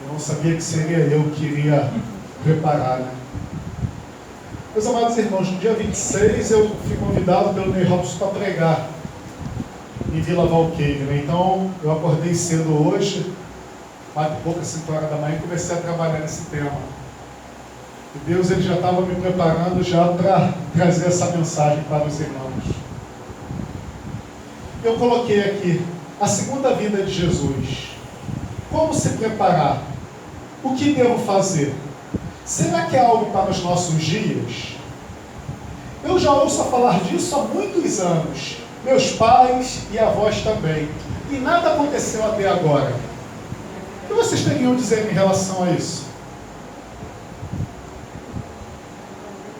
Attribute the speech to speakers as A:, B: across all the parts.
A: Eu não sabia que seria eu que iria preparar, né? Meus amados irmãos, no dia 26 eu fui convidado pelo Ney Robson para pregar em Vila Valqueire, né? Então eu acordei cedo hoje, 4h pouco, 5h da manhã, e comecei a trabalhar nesse tema. E Deus ele já estava me preparando já para trazer essa mensagem para os irmãos. Eu coloquei aqui a segunda vinda de Jesus. Como se preparar? O que devo fazer? Será que é algo para os nossos dias? Eu já ouço falar disso há muitos anos. Meus pais e avós também. E nada aconteceu até agora. O que vocês teriam a dizer em relação a isso?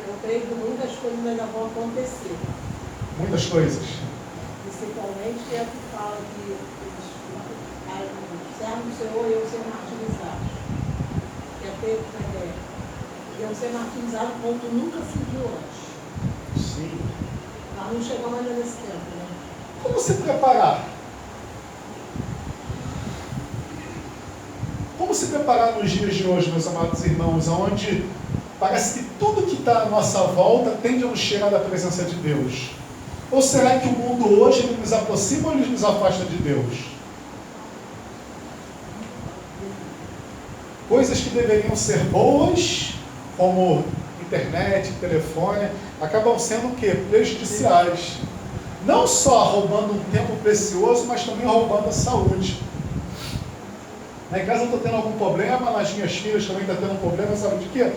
B: Eu creio que muitas coisas ainda vão acontecer.
A: Muitas coisas.
B: Principalmente é o que fala que os servos do Senhor iam ser martirizados. Iam ser martirizados como nunca se viu antes.
A: Sim.
B: Nós não chegamos ainda nesse tempo, né?
A: Como se preparar? Como se preparar nos dias de hoje, meus amados irmãos, onde parece que tudo que está à nossa volta tende a nos cheirar da presença de Deus? Ou será que o mundo hoje ele nos aproxima ou ele nos afasta de Deus? Coisas que deveriam ser boas, como internet, telefone, acabam sendo o quê? Prejudiciais. Não só roubando um tempo precioso, mas também roubando a saúde. Na casa eu estou tendo algum problema, nas minhas filhas também estão tendo um problema, sabe de quê?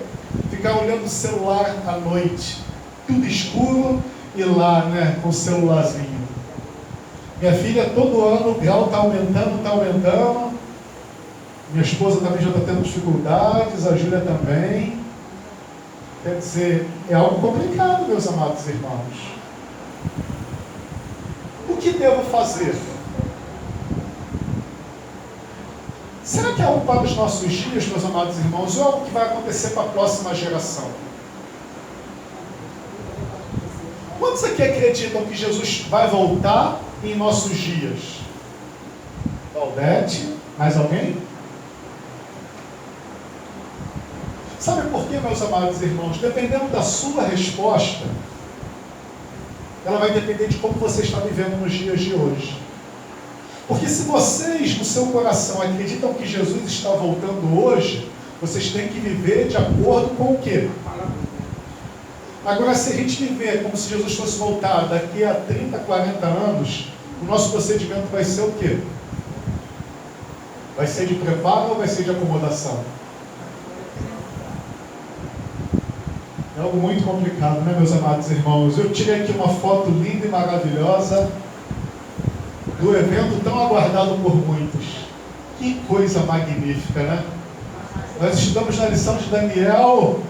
A: Ficar olhando o celular à noite, tudo escuro e lá, né, com o celularzinho. Minha filha, todo ano o grau está aumentando. Minha esposa também já está tendo dificuldades, a Júlia também. Quer dizer, é algo complicado, meus amados irmãos. O que devo fazer? Será que é algo para os nossos dias, meus amados irmãos, ou é algo que vai acontecer para a próxima geração? Quantos aqui acreditam que Jesus vai voltar em nossos dias? Valdete, mais alguém? Sabe por quê, meus amados irmãos? Dependendo da sua resposta, ela vai depender de como você está vivendo nos dias de hoje. Porque se vocês, no seu coração, acreditam que Jesus está voltando hoje, vocês têm que viver de acordo com o quê? Agora, se a gente viver como se Jesus fosse voltar daqui a 30, 40 anos, o nosso procedimento vai ser o quê? Vai ser de preparo ou vai ser de acomodação? É algo muito complicado, né, meus amados irmãos? Eu tirei aqui uma foto linda e maravilhosa do evento tão aguardado por muitos. Que coisa magnífica, né? Nós estudamos na lição de Daniel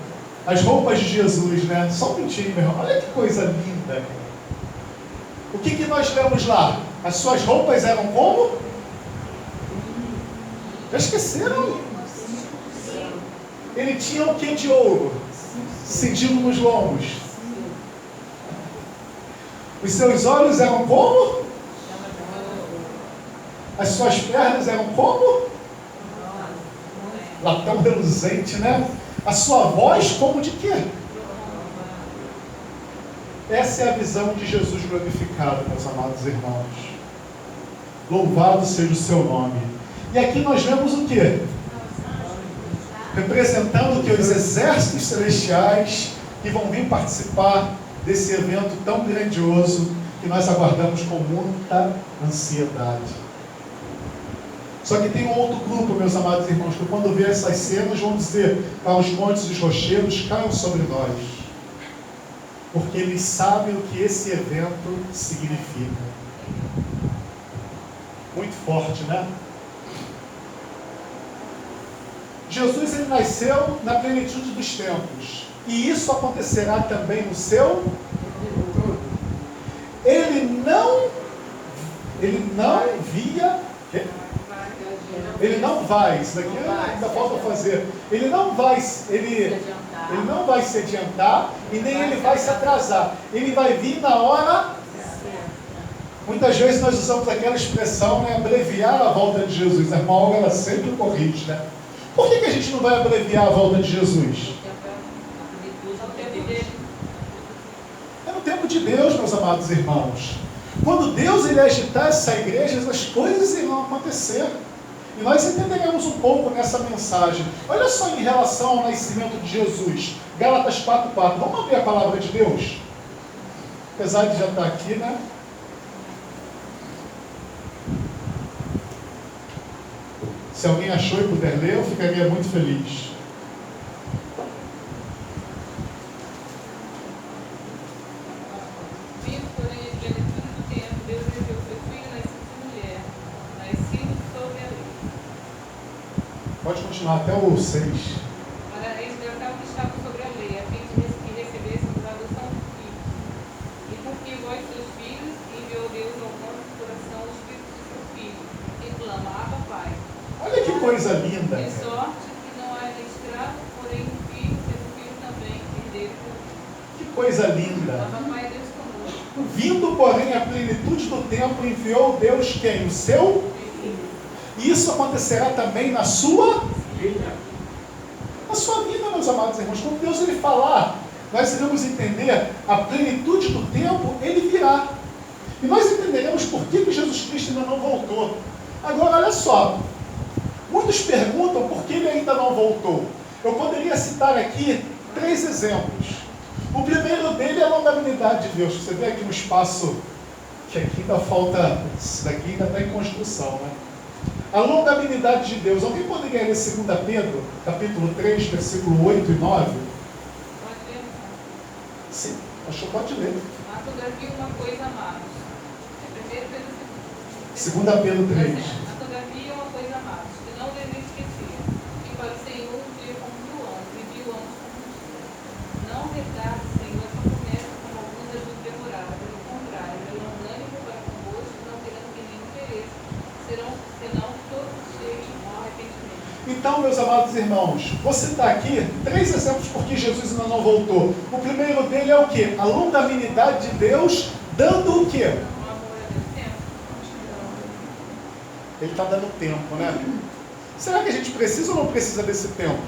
A: as roupas de Jesus, né? Só um minutinho, meu irmão. Olha que coisa linda. O que nós lemos lá? As suas roupas eram como? Já esqueceram? Ele tinha o que de ouro? Cingido nos lombos. Os seus olhos eram como? As suas pernas eram como? Latão reluzente, né? A sua voz como de quê? Essa é a visão de Jesus glorificado, meus amados irmãos. Louvado seja o seu nome. E aqui nós vemos o quê? Representando que os exércitos celestiais que vão vir participar desse evento tão grandioso que nós aguardamos com muita ansiedade. Só que tem um outro grupo, meus amados irmãos, que quando vê essas cenas vão dizer: para os montes e os rochedos caiam sobre nós, porque eles sabem o que esse evento significa. Muito forte, né? Jesus ele nasceu na plenitude dos tempos. E isso acontecerá também no seu. Ele não via. Ele não vai. Isso daqui ainda falta fazer. Ele não vai se adiantar e nem ele vai se atrasar. Ele vai vir na hora. Muitas vezes nós usamos aquela expressão, né, abreviar a volta de Jesus. A irmã Olga, ela sempre corrige, né? Por que a gente não vai abreviar a volta de Jesus? É no tempo de Deus, meus amados irmãos. Quando Deus ele agitar essa igreja, as coisas irão acontecer. E nós entenderemos um pouco nessa mensagem. Olha só em relação ao nascimento de Jesus. Gálatas 4:4. Vamos abrir a palavra de Deus? Apesar de já estar aqui, né? Se alguém achou e puder ler, eu ficaria muito feliz. Pode continuar até o 6.
C: Para resgatar o que estava sobre a lei, a fim de que recebêssemos a adoção de filhos. E porque vós, seus filhos, enviou Deus ao nosso coração o Espírito de seu Filho, que clama, Abba, Pai.
A: Olha que coisa linda.
C: De sorte que não haja escravo, porém um filho, sendo filho também, herdeiro com Deus.
A: Que coisa linda.
C: Abba, Pai, Deus conosco.
A: Vindo, porém, a plenitude do tempo, enviou Deus quem? O seu? Isso acontecerá também na sua vida. Na sua vida, meus amados irmãos. Quando Deus ele falar, nós iremos entender a plenitude do tempo, ele virá. E nós entenderemos por que Jesus Cristo ainda não voltou. Agora, olha só. Muitos perguntam por que ele ainda não voltou. Eu poderia citar aqui 3 exemplos. O primeiro dele é a longanimidade de Deus. Você vê aqui no espaço, que aqui ainda falta, isso daqui ainda está em construção, né? A longanimidade de Deus. Alguém poderia ler 2 Pedro, capítulo 3, versículo 8 e 9?
C: Pode ler?
A: Sim, acho que pode ler.
C: Mas todavia uma coisa, amados. É 1 Pedro
A: 2 Pedro 3.
C: Mas todavia uma coisa, amados, que não deveis esquecer, que para o Senhor um dia como 1000 anos, e 1000 anos como um dia. Não retarde, Senhor, essa promessa como alguns a julgam demorada. Pelo contrário, é longânimo para convosco, não terão que nenhum interesse, senão todos cheguem ao arrependimento.
A: Então, meus amados irmãos, vou citar aqui 3 exemplos por que Jesus ainda não voltou. O primeiro dele é o quê? A longanimidade de Deus, dando o quê?
C: O amor a Deus tempo.
A: Ele está dando tempo, né? Será que a gente precisa ou não precisa desse tempo?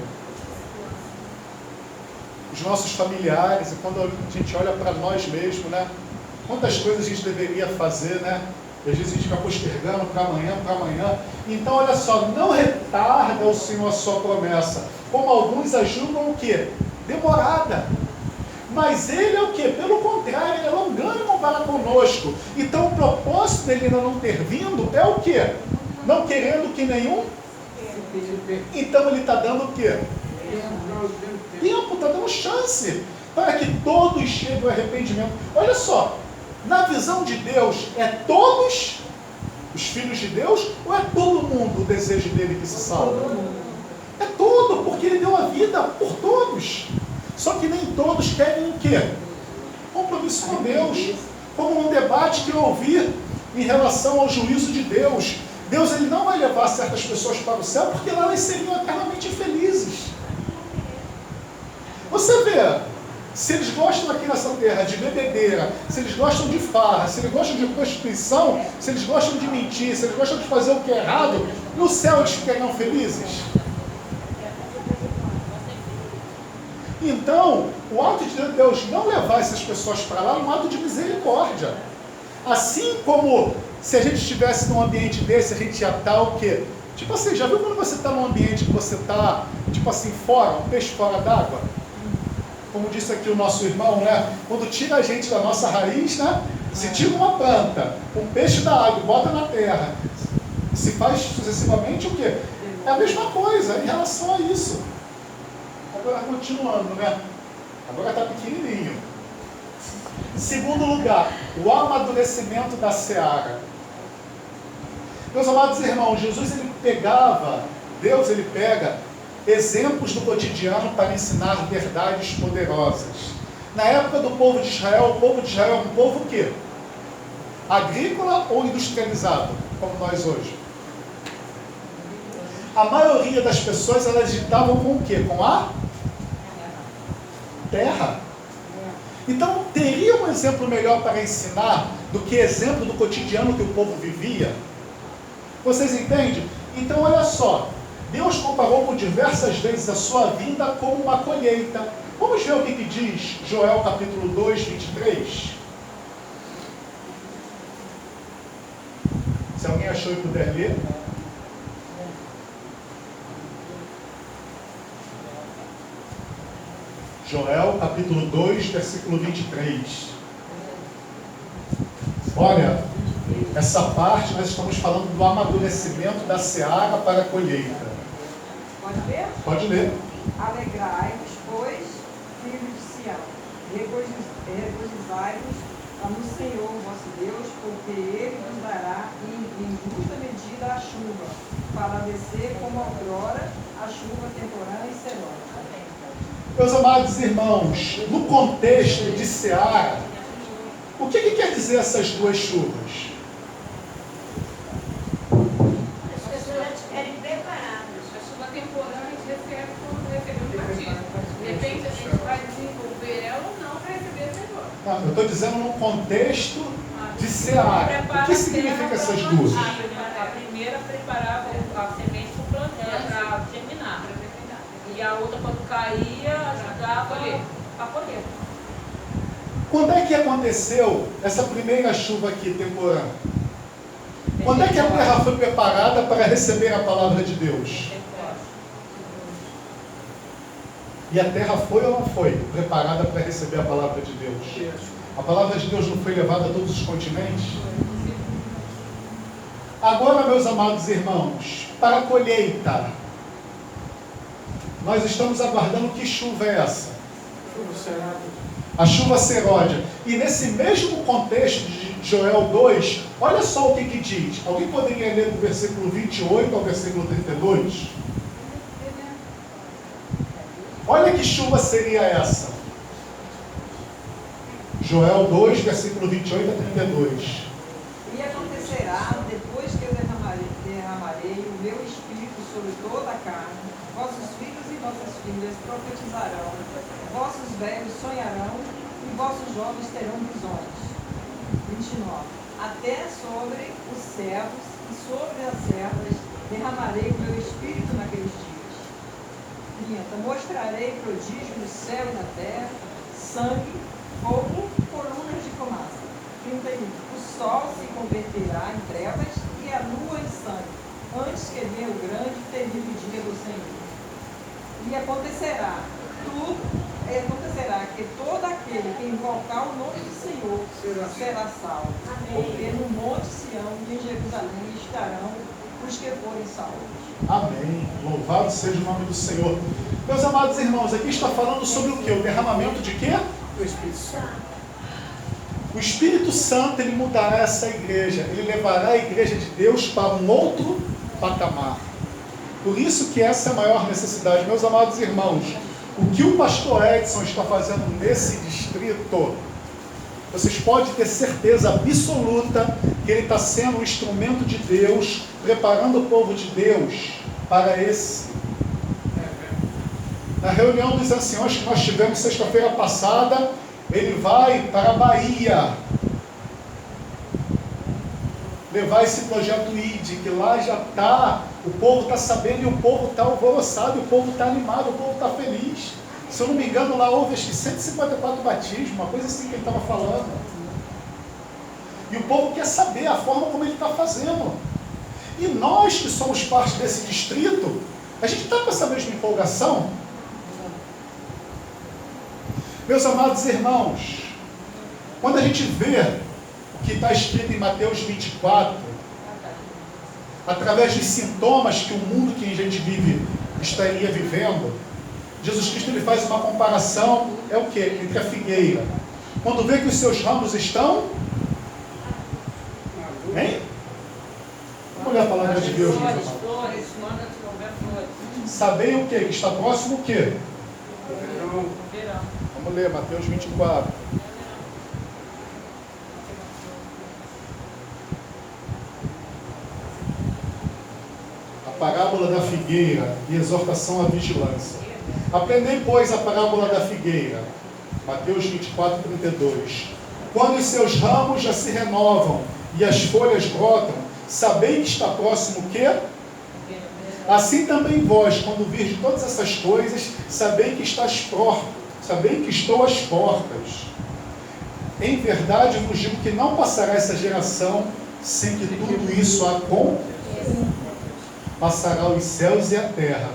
A: Os nossos familiares, e quando a gente olha para nós mesmos, né? Quantas coisas a gente deveria fazer, né? E às vezes a gente fica postergando para amanhã. Então, olha só, não retarda o Senhor a sua promessa, como alguns a julgam o quê? Demorada. Mas ele é o quê? Pelo contrário, ele é longânimo para conosco. Então, o propósito dele ainda não ter vindo é o quê? Não querendo que nenhum. Então, ele está dando o quê? Tempo, está dando chance para que todos cheguem ao arrependimento. Olha só, na visão de Deus, é todos os filhos de Deus ou é todo mundo o desejo dele que se salva? É todo, porque ele deu a vida por todos. Só que nem todos querem o quê? Compromisso com Deus. Como um debate que eu ouvi em relação ao juízo de Deus. Deus ele não vai levar certas pessoas para o céu porque lá elas seriam eternamente infelizes. Você vê, se eles gostam aqui nessa terra de bebedeira, se eles gostam de farra, se eles gostam de prostituição, se eles gostam de mentir, se eles gostam de fazer o que é errado, no céu eles ficariam felizes? Então, o ato de Deus não levar essas pessoas para lá é um ato de misericórdia. Assim como se a gente estivesse num ambiente desse, a gente ia estar o quê? Tipo assim, já viu quando você está num ambiente que você está, tipo assim, fora, um peixe fora d'água? Como disse aqui o nosso irmão, né? Quando tira a gente da nossa raiz, né? Se tira uma planta, um peixe da água, bota na terra, se faz sucessivamente o quê? É a mesma coisa em relação a isso. Agora continuando, né? Agora está pequenininho. Segundo lugar, o amadurecimento da seara. Meus amados irmãos, Jesus ele pegava, Deus ele pega exemplos do cotidiano para ensinar verdades poderosas. Na época do povo de Israel, o povo de Israel é um povo o quê? Agrícola ou industrializado, como nós hoje? A maioria das pessoas, elas litavam com o quê? Com a terra. Então, teria um exemplo melhor para ensinar do que exemplo do cotidiano que o povo vivia? Vocês entendem? Então, olha só. Deus comparou por diversas vezes a sua vinda com uma colheita. Vamos ver o que diz Joel capítulo 2, 23. Se alguém achou e puder ler. Joel capítulo 2, versículo 23. Olha, essa parte nós estamos falando do amadurecimento da seara para a colheita.
D: Pode ler?
A: Pode ler.
D: Alegrai-vos, pois, filhos de Sião, regozijai-vos no Senhor vosso Deus, porque Ele vos dará em justa medida a chuva, para descer como outrora a chuva temporã e serônica.
A: Meus amados irmãos, no contexto de seara, o que quer dizer essas duas chuvas?
B: As pessoas já estiverem preparadas.
C: A chuva temporã a gente recebe quando recebemos o batismo. De repente a gente vai desenvolver ela ou não para receber a Senhor.
A: Não, eu estou dizendo no contexto de seara. O que significa essas duas?
E: A primeira preparava a semente para o plantio, para germinar. E a outra, quando caía, ajudava a colher.
A: Quando é que aconteceu essa primeira chuva aqui, temporã? Quando é que a terra foi preparada para receber a palavra de Deus? E a terra foi ou não foi preparada para receber a palavra de Deus? A palavra de Deus não foi levada a todos os continentes? Agora, meus amados irmãos, para a colheita, nós estamos aguardando que chuva é essa? A chuva seródia. E nesse mesmo contexto de Joel 2, olha só o que diz. Alguém poderia ler do versículo 28 ao versículo 32? Olha que chuva seria essa. Joel 2, versículo 28 a 32.
D: E acontecerá, depois que eu derramarei o meu espírito sobre toda a carne, vossos filhos e vossas filhas profetizarão, vossos velhos sonharão e vossos jovens terão visões. 29. Até sobre os servos e sobre as servas derramarei o meu espírito naqueles dias. 30. Mostrarei prodígio no céu e na terra, sangue, fogo, colunas de fumaça. 31. O sol se converterá em trevas e a lua em sangue, antes que venha o grande e terrível dia do Senhor. E acontecerá que todo aquele que invocar o nome do Senhor será salvo. Porque no monte Sião e em Jerusalém estarão os que forem salvos.
A: Amém. Louvado seja o nome do Senhor. Meus amados irmãos, aqui está falando sobre o quê? O derramamento de quê?
B: Do Espírito Santo.
A: O Espírito Santo, ele mudará essa igreja. Ele levará a igreja de Deus para um outro patamar. Por isso que essa é a maior necessidade. Meus amados irmãos, o que o pastor Edson está fazendo nesse distrito, vocês podem ter certeza absoluta que ele está sendo um instrumento de Deus, preparando o povo de Deus para esse. Na reunião dos anciões que nós tivemos sexta-feira passada, ele vai para a Bahia levar esse projeto ID, que lá já está, o povo está sabendo e o povo está alvoroçado, o povo está animado, o povo está feliz. Se eu não me engano, lá houve acho que 154 batismos, uma coisa assim que ele estava falando. E o povo quer saber a forma como ele está fazendo. E nós que somos parte desse distrito, a gente está com essa mesma empolgação? Meus amados irmãos, quando a gente vê o que está escrito em Mateus 24, através dos sintomas que o mundo que a gente vive estaria vivendo, Jesus Cristo ele faz uma comparação, é o quê? Entre a figueira. Quando vê que os seus ramos estão... Hein? Vamos ler a palavra de Deus, meus amados.
E: Flores, manda desenvolver flores.
A: Sabei o quê? Que está próximo o quê?
E: Verão.
A: Vamos ler Mateus 24. A parábola da figueira e exortação à vigilância. Aprendei, pois, a parábola da figueira. Mateus 24, 32. Quando os seus ramos já se renovam e as folhas brotam, sabei que está próximo o quê? Assim também vós, quando virdes todas essas coisas, sabei que estou às portas. Em verdade vos digo que não passará essa geração sem que tudo isso aconteça. Passará os céus e a terra,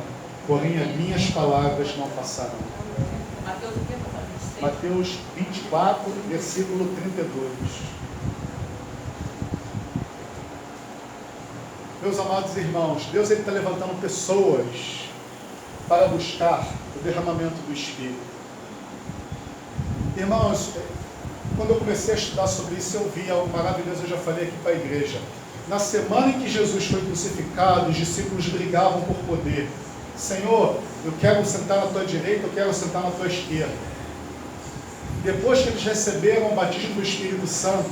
A: porém as minhas palavras não passarão.
E: Mateus o que, papai?
A: Mateus 24, versículo 32. Meus amados irmãos, Deus está levantando pessoas para buscar o derramamento do Espírito. Irmãos, quando eu comecei a estudar sobre isso, eu vi algo maravilhoso, eu já falei aqui para a igreja. Na semana em que Jesus foi crucificado, os discípulos brigavam por poder. Senhor, eu quero sentar na tua direita, eu quero sentar na tua esquerda. Depois que eles receberam o batismo do Espírito Santo,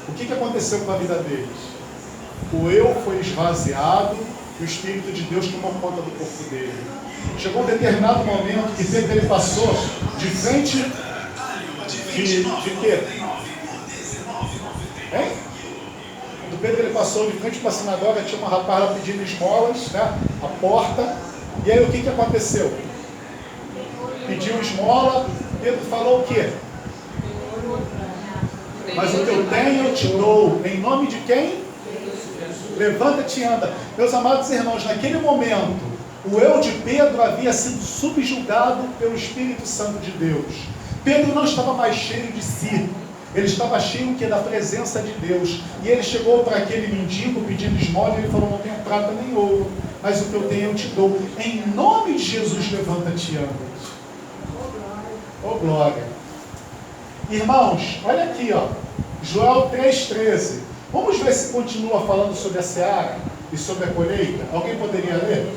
A: o que aconteceu com a vida deles? O eu foi esvaziado e o Espírito de Deus tomou conta do corpo dele. Chegou um determinado momento que Pedro ele passou de frente de quê? Hein? Quando Pedro ele passou de frente para a sinagoga, tinha uma rapaz lá pedindo esmolas, né? A porta. E aí o que aconteceu? Pediu esmola, Pedro falou o quê? Mas o que eu tenho eu te dou. Em nome de quem? Levanta-te e anda. Meus amados irmãos, naquele momento, o eu de Pedro havia sido subjugado pelo Espírito Santo de Deus. Pedro não estava mais cheio de si. Ele estava cheio da presença de Deus. E ele chegou para aquele mendigo pedindo esmola e ele falou, não tenho prata nem ouro, mas o que eu tenho eu te dou. Em nome de Jesus, levanta-te e anda. Oh, glória. Irmãos, olha aqui, ó. Joel 3,13. Vamos ver se continua falando sobre a seara e sobre a colheita. Alguém poderia ler?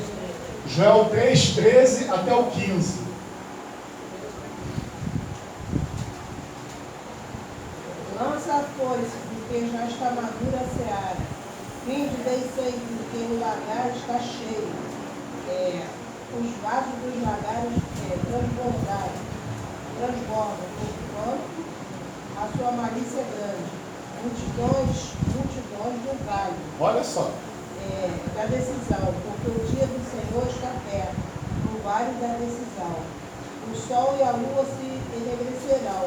A: Joel 3,13 até o 15.
B: Lança a foice, porque já está madura a seara. Vinde, descei, porque o lagar está cheio. Os vasos dos lagares transbordam, porquanto a sua malícia é grande. Multidões do vale.
A: Olha só.
B: Da decisão, porque o dia do Senhor está perto, no vale da decisão. O sol e a lua se enegrecerão,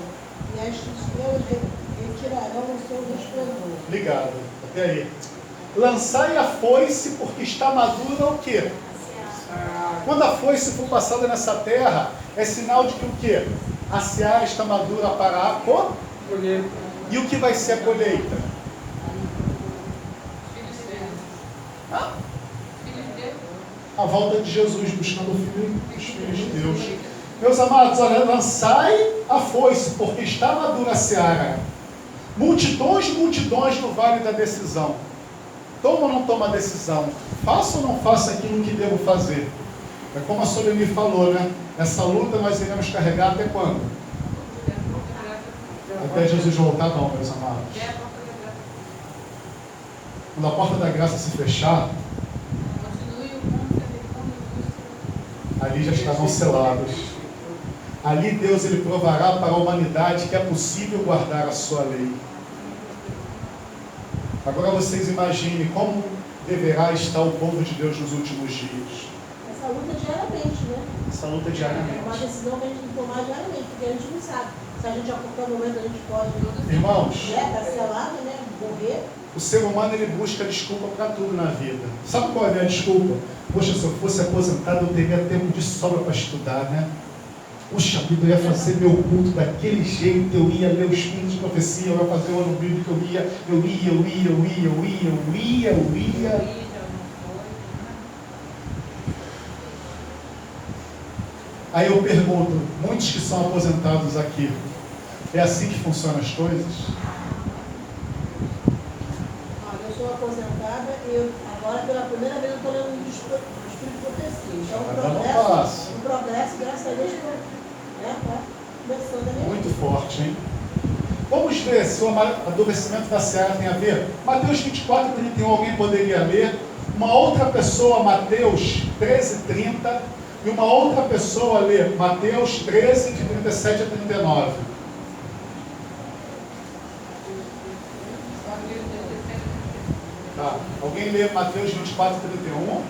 B: e as estrelas retirarão o seu resplendor.
A: Obrigado. Até aí. Lançai a foice, porque está madura o quê? Quando a foice for passada nessa terra, é sinal de que o quê? A seara está madura para a colheita. E o que vai ser a colheita? A volta de Jesus, buscando os filhos de Deus. Meus amados, olha, lançai a foice, porque está madura a seara. Multidões no vale da decisão. Toma ou não toma a decisão? Faça ou não faça aquilo que devo fazer? É como a Solene falou, né? Essa luta nós iremos carregar até quando? Até Jesus voltar, não, meus amados. Quando a porta da graça se fechar, ali já estarão selados. Ali Deus ele provará para a humanidade que é possível guardar a sua lei. Agora vocês imaginem como deverá estar o povo de Deus nos últimos dias.
B: Essa luta diariamente, né?
A: Essa luta
B: É uma
A: diariamente.
B: decisão que a gente tem que tomar diariamente, porque a gente não sabe. Se a gente a qualquer momento a gente pode,
A: Irmãos,
B: tá selado, né? Morrer.
A: o ser humano ele busca desculpa para tudo na vida. Sabe qual é a minha desculpa? Poxa, se eu fosse aposentado eu teria tempo de sobra para estudar, né? Puxa vida, eu ia fazer meu culto daquele jeito, eu ia ler os espíritos de profecia, eu ia fazer o ano bíblico, eu ia. Aí eu pergunto, muitos que são aposentados aqui, é assim que funcionam as coisas?
B: Olha, eu sou aposentada e agora pela primeira vez eu estou lendo um Espírito de Profecia. Então um progresso, graças a Deus, está começando a minha vida.
A: Muito forte, hein? Vamos ver se o amadurecimento da seara tem a ver. Mateus 24, 31, alguém poderia ler? Uma outra pessoa, Mateus 13, 30, e uma outra pessoa lê Mateus 13, de 37 a 39. Tá. Alguém lê Mateus 24, 31?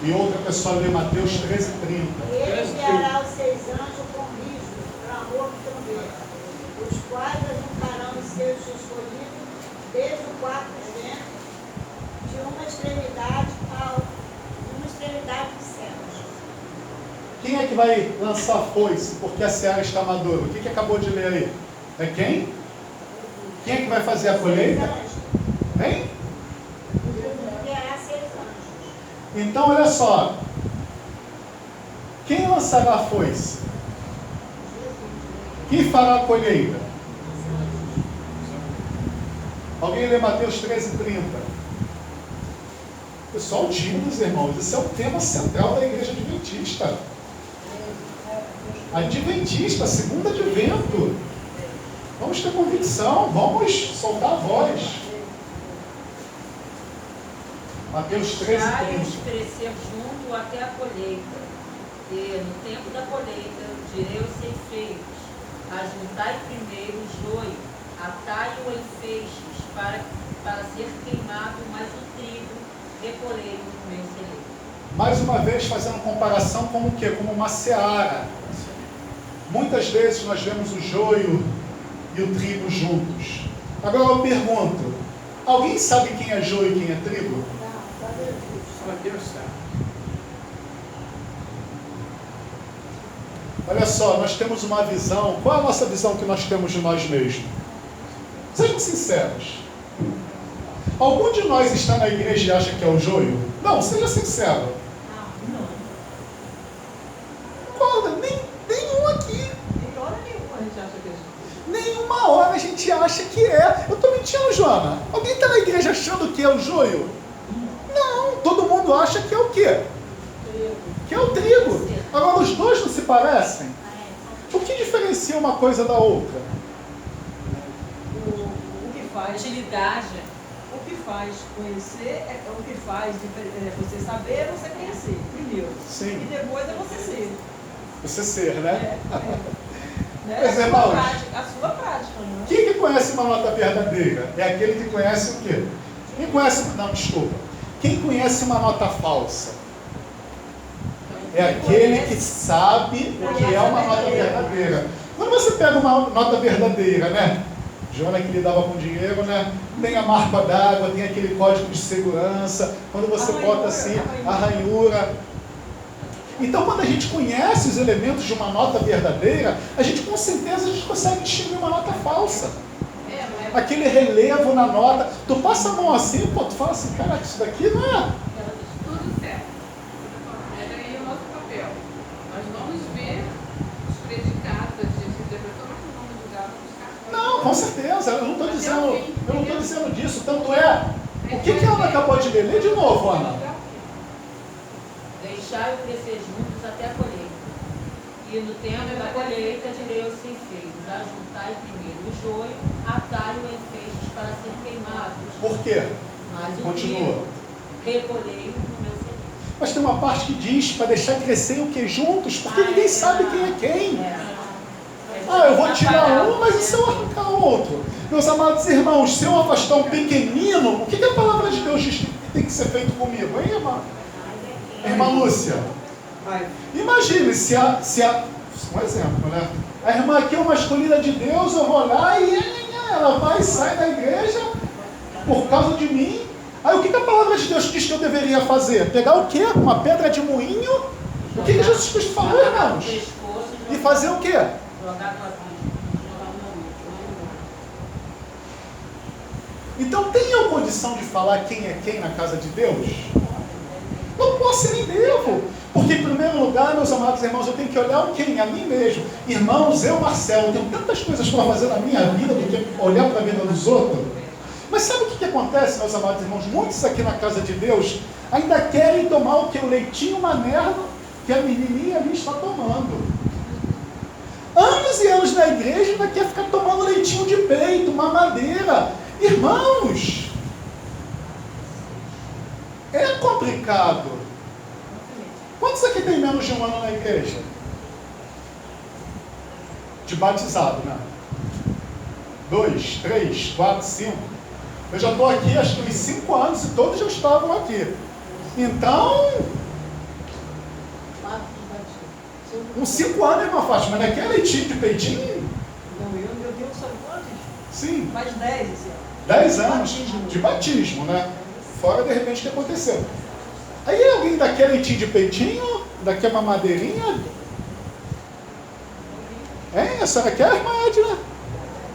A: E outra pessoa lê Mateus 13:30.
F: Ele enviará os 6 anjos com risco, clamor e trombeta, os quais ajuntarão os seus escolhidos desde o quarto vento, de uma extremidade dos céus.
A: Quem é que vai lançar a foice porque a seara está madura? O que acabou de ler aí? É quem? Quem é que vai fazer a colheita? Hein?
F: Enviará 6 anjos.
A: Então, olha só. Quem lançará a foice? Quem fará a colheita? Alguém lê Mateus 13:30. Pessoal, tímidos, irmãos, esse é o tema central da igreja adventista. Adventista, segundo advento. Vamos ter convicção, vamos soltar a voz. Mateus 13:30.
E: Deixai-os crescer junto até a colheita, e no tempo da colheita direi aos ceifeiros: ajuntai primeiro o joio, atai-o em feixes, para ser queimado, mas o trigo recolhei no meu celeiro.
A: Mais uma vez fazendo comparação com o quê? Como uma seara. Muitas vezes nós vemos o joio e o trigo juntos. Agora eu pergunto, alguém sabe quem é joio e quem é trigo?
G: Só Deus sabe.
A: Olha só, nós temos uma visão. Qual é a nossa visão que nós temos de nós mesmos? Sejam sinceros. Algum de nós está na igreja e acha que é o joio? Não, seja sincero. Concorda? Nenhum aqui.
D: Em hora nenhuma a gente acha que é Jesus.
A: Nenhuma hora a gente acha que é. Eu estou mentindo, Joana. Alguém está na igreja achando que é o joio? Não, todo mundo acha que é o quê? Que é o trigo. Agora, os dois não se parecem? O que diferencia uma coisa da outra?
D: O que faz
E: Utilidade.
D: O que faz conhecer, o que faz você saber é você conhecer, primeiro.
A: Sim.
D: E depois é você ser.
A: Você ser, né?
D: Né?
A: Mas,
D: A
A: irmãos,
D: sua prática, né?
A: Quem que conhece uma nota verdadeira? É aquele que conhece o quê? Quem conhece... Não, desculpa. Quem conhece uma nota falsa? É aquele que sabe o que é uma nota verdadeira. Quando você pega uma nota verdadeira, né? Joana que lidava com dinheiro, né? Tem a marca d'água, tem aquele código de segurança. Quando você bota assim, a ranhura. Então, quando a gente conhece os elementos de uma nota verdadeira, a gente com certeza consegue distinguir uma nota falsa. Aquele relevo na nota. Tu passa a mão assim, pô, tu fala assim, caraca, isso daqui não é.
C: Tudo certo. É daí o nosso papel. Nós vamos ver os predicados, a gente interpretou, mas não vamos julgar, vamos buscar.
A: Não, com certeza, eu não estou dizendo disso, tanto é. O que a Ana acabou de ler? Lê de novo, Ana.
E: Deixai-o crescer juntos até a colheita. E no tempo da colheita direi aos ceifeiros: ajuntai primeiro o joio, atai-o em feixes para ser queimados.
A: Por quê?
E: Mas o
A: Continua.
E: trigo recolhei no meu celeiro.
A: Mas tem uma parte que diz para deixar crescer o que juntos, porque ninguém sabe quem é quem. Ah, eu vou tirar um, mas e se eu arrancar o outro? Meus amados irmãos, se eu afastar um pequenino, o que a palavra de Deus diz que tem que ser feito comigo, hein, irmã? Irmã Lúcia,
D: Vai.
A: imagine se a um exemplo, né? A irmã aqui é uma escolhida de Deus, eu vou lá e ela vai e sai da igreja por causa de mim. Aí o que a palavra de Deus diz que eu deveria fazer? Pegar o quê? Uma pedra de moinho? O que Jesus Cristo falou, irmãos? E fazer o quê?
E: Jogar no abismo.
A: Então tenho condição de falar quem é quem na casa de Deus? Não posso e nem devo. Porque em primeiro lugar, meus amados irmãos, eu tenho que olhar o quem? A mim mesmo. Irmãos, eu, Marcelo, tenho tantas coisas para fazer na minha vida do que olhar para a vida dos outros. Mas sabe o que acontece, meus amados irmãos? Muitos aqui na casa de Deus ainda querem tomar o que? O leitinho manerno que a menininha ali está tomando. Anos e anos na igreja ainda quer ficar tomando leitinho de peito, mamadeira. Irmãos, é complicado. Quantos aqui tem menos de um ano na igreja? De batizado, né? 2, 3, 4, 5. Eu já estou aqui acho que uns 5 anos e todos já estavam aqui. Então, Com 5 anos, irmã Fátima, mas naquele leitinho de peitinho?
D: Não, eu tenho sabe quantos?
A: Sim,
D: Mais 10 esse ano.
A: 10 anos de batismo, né? Fora, de repente, o que aconteceu. Aí alguém daquele leitinho de peitinho, daquela mamadeirinha? A senhora quer, irmã Edna?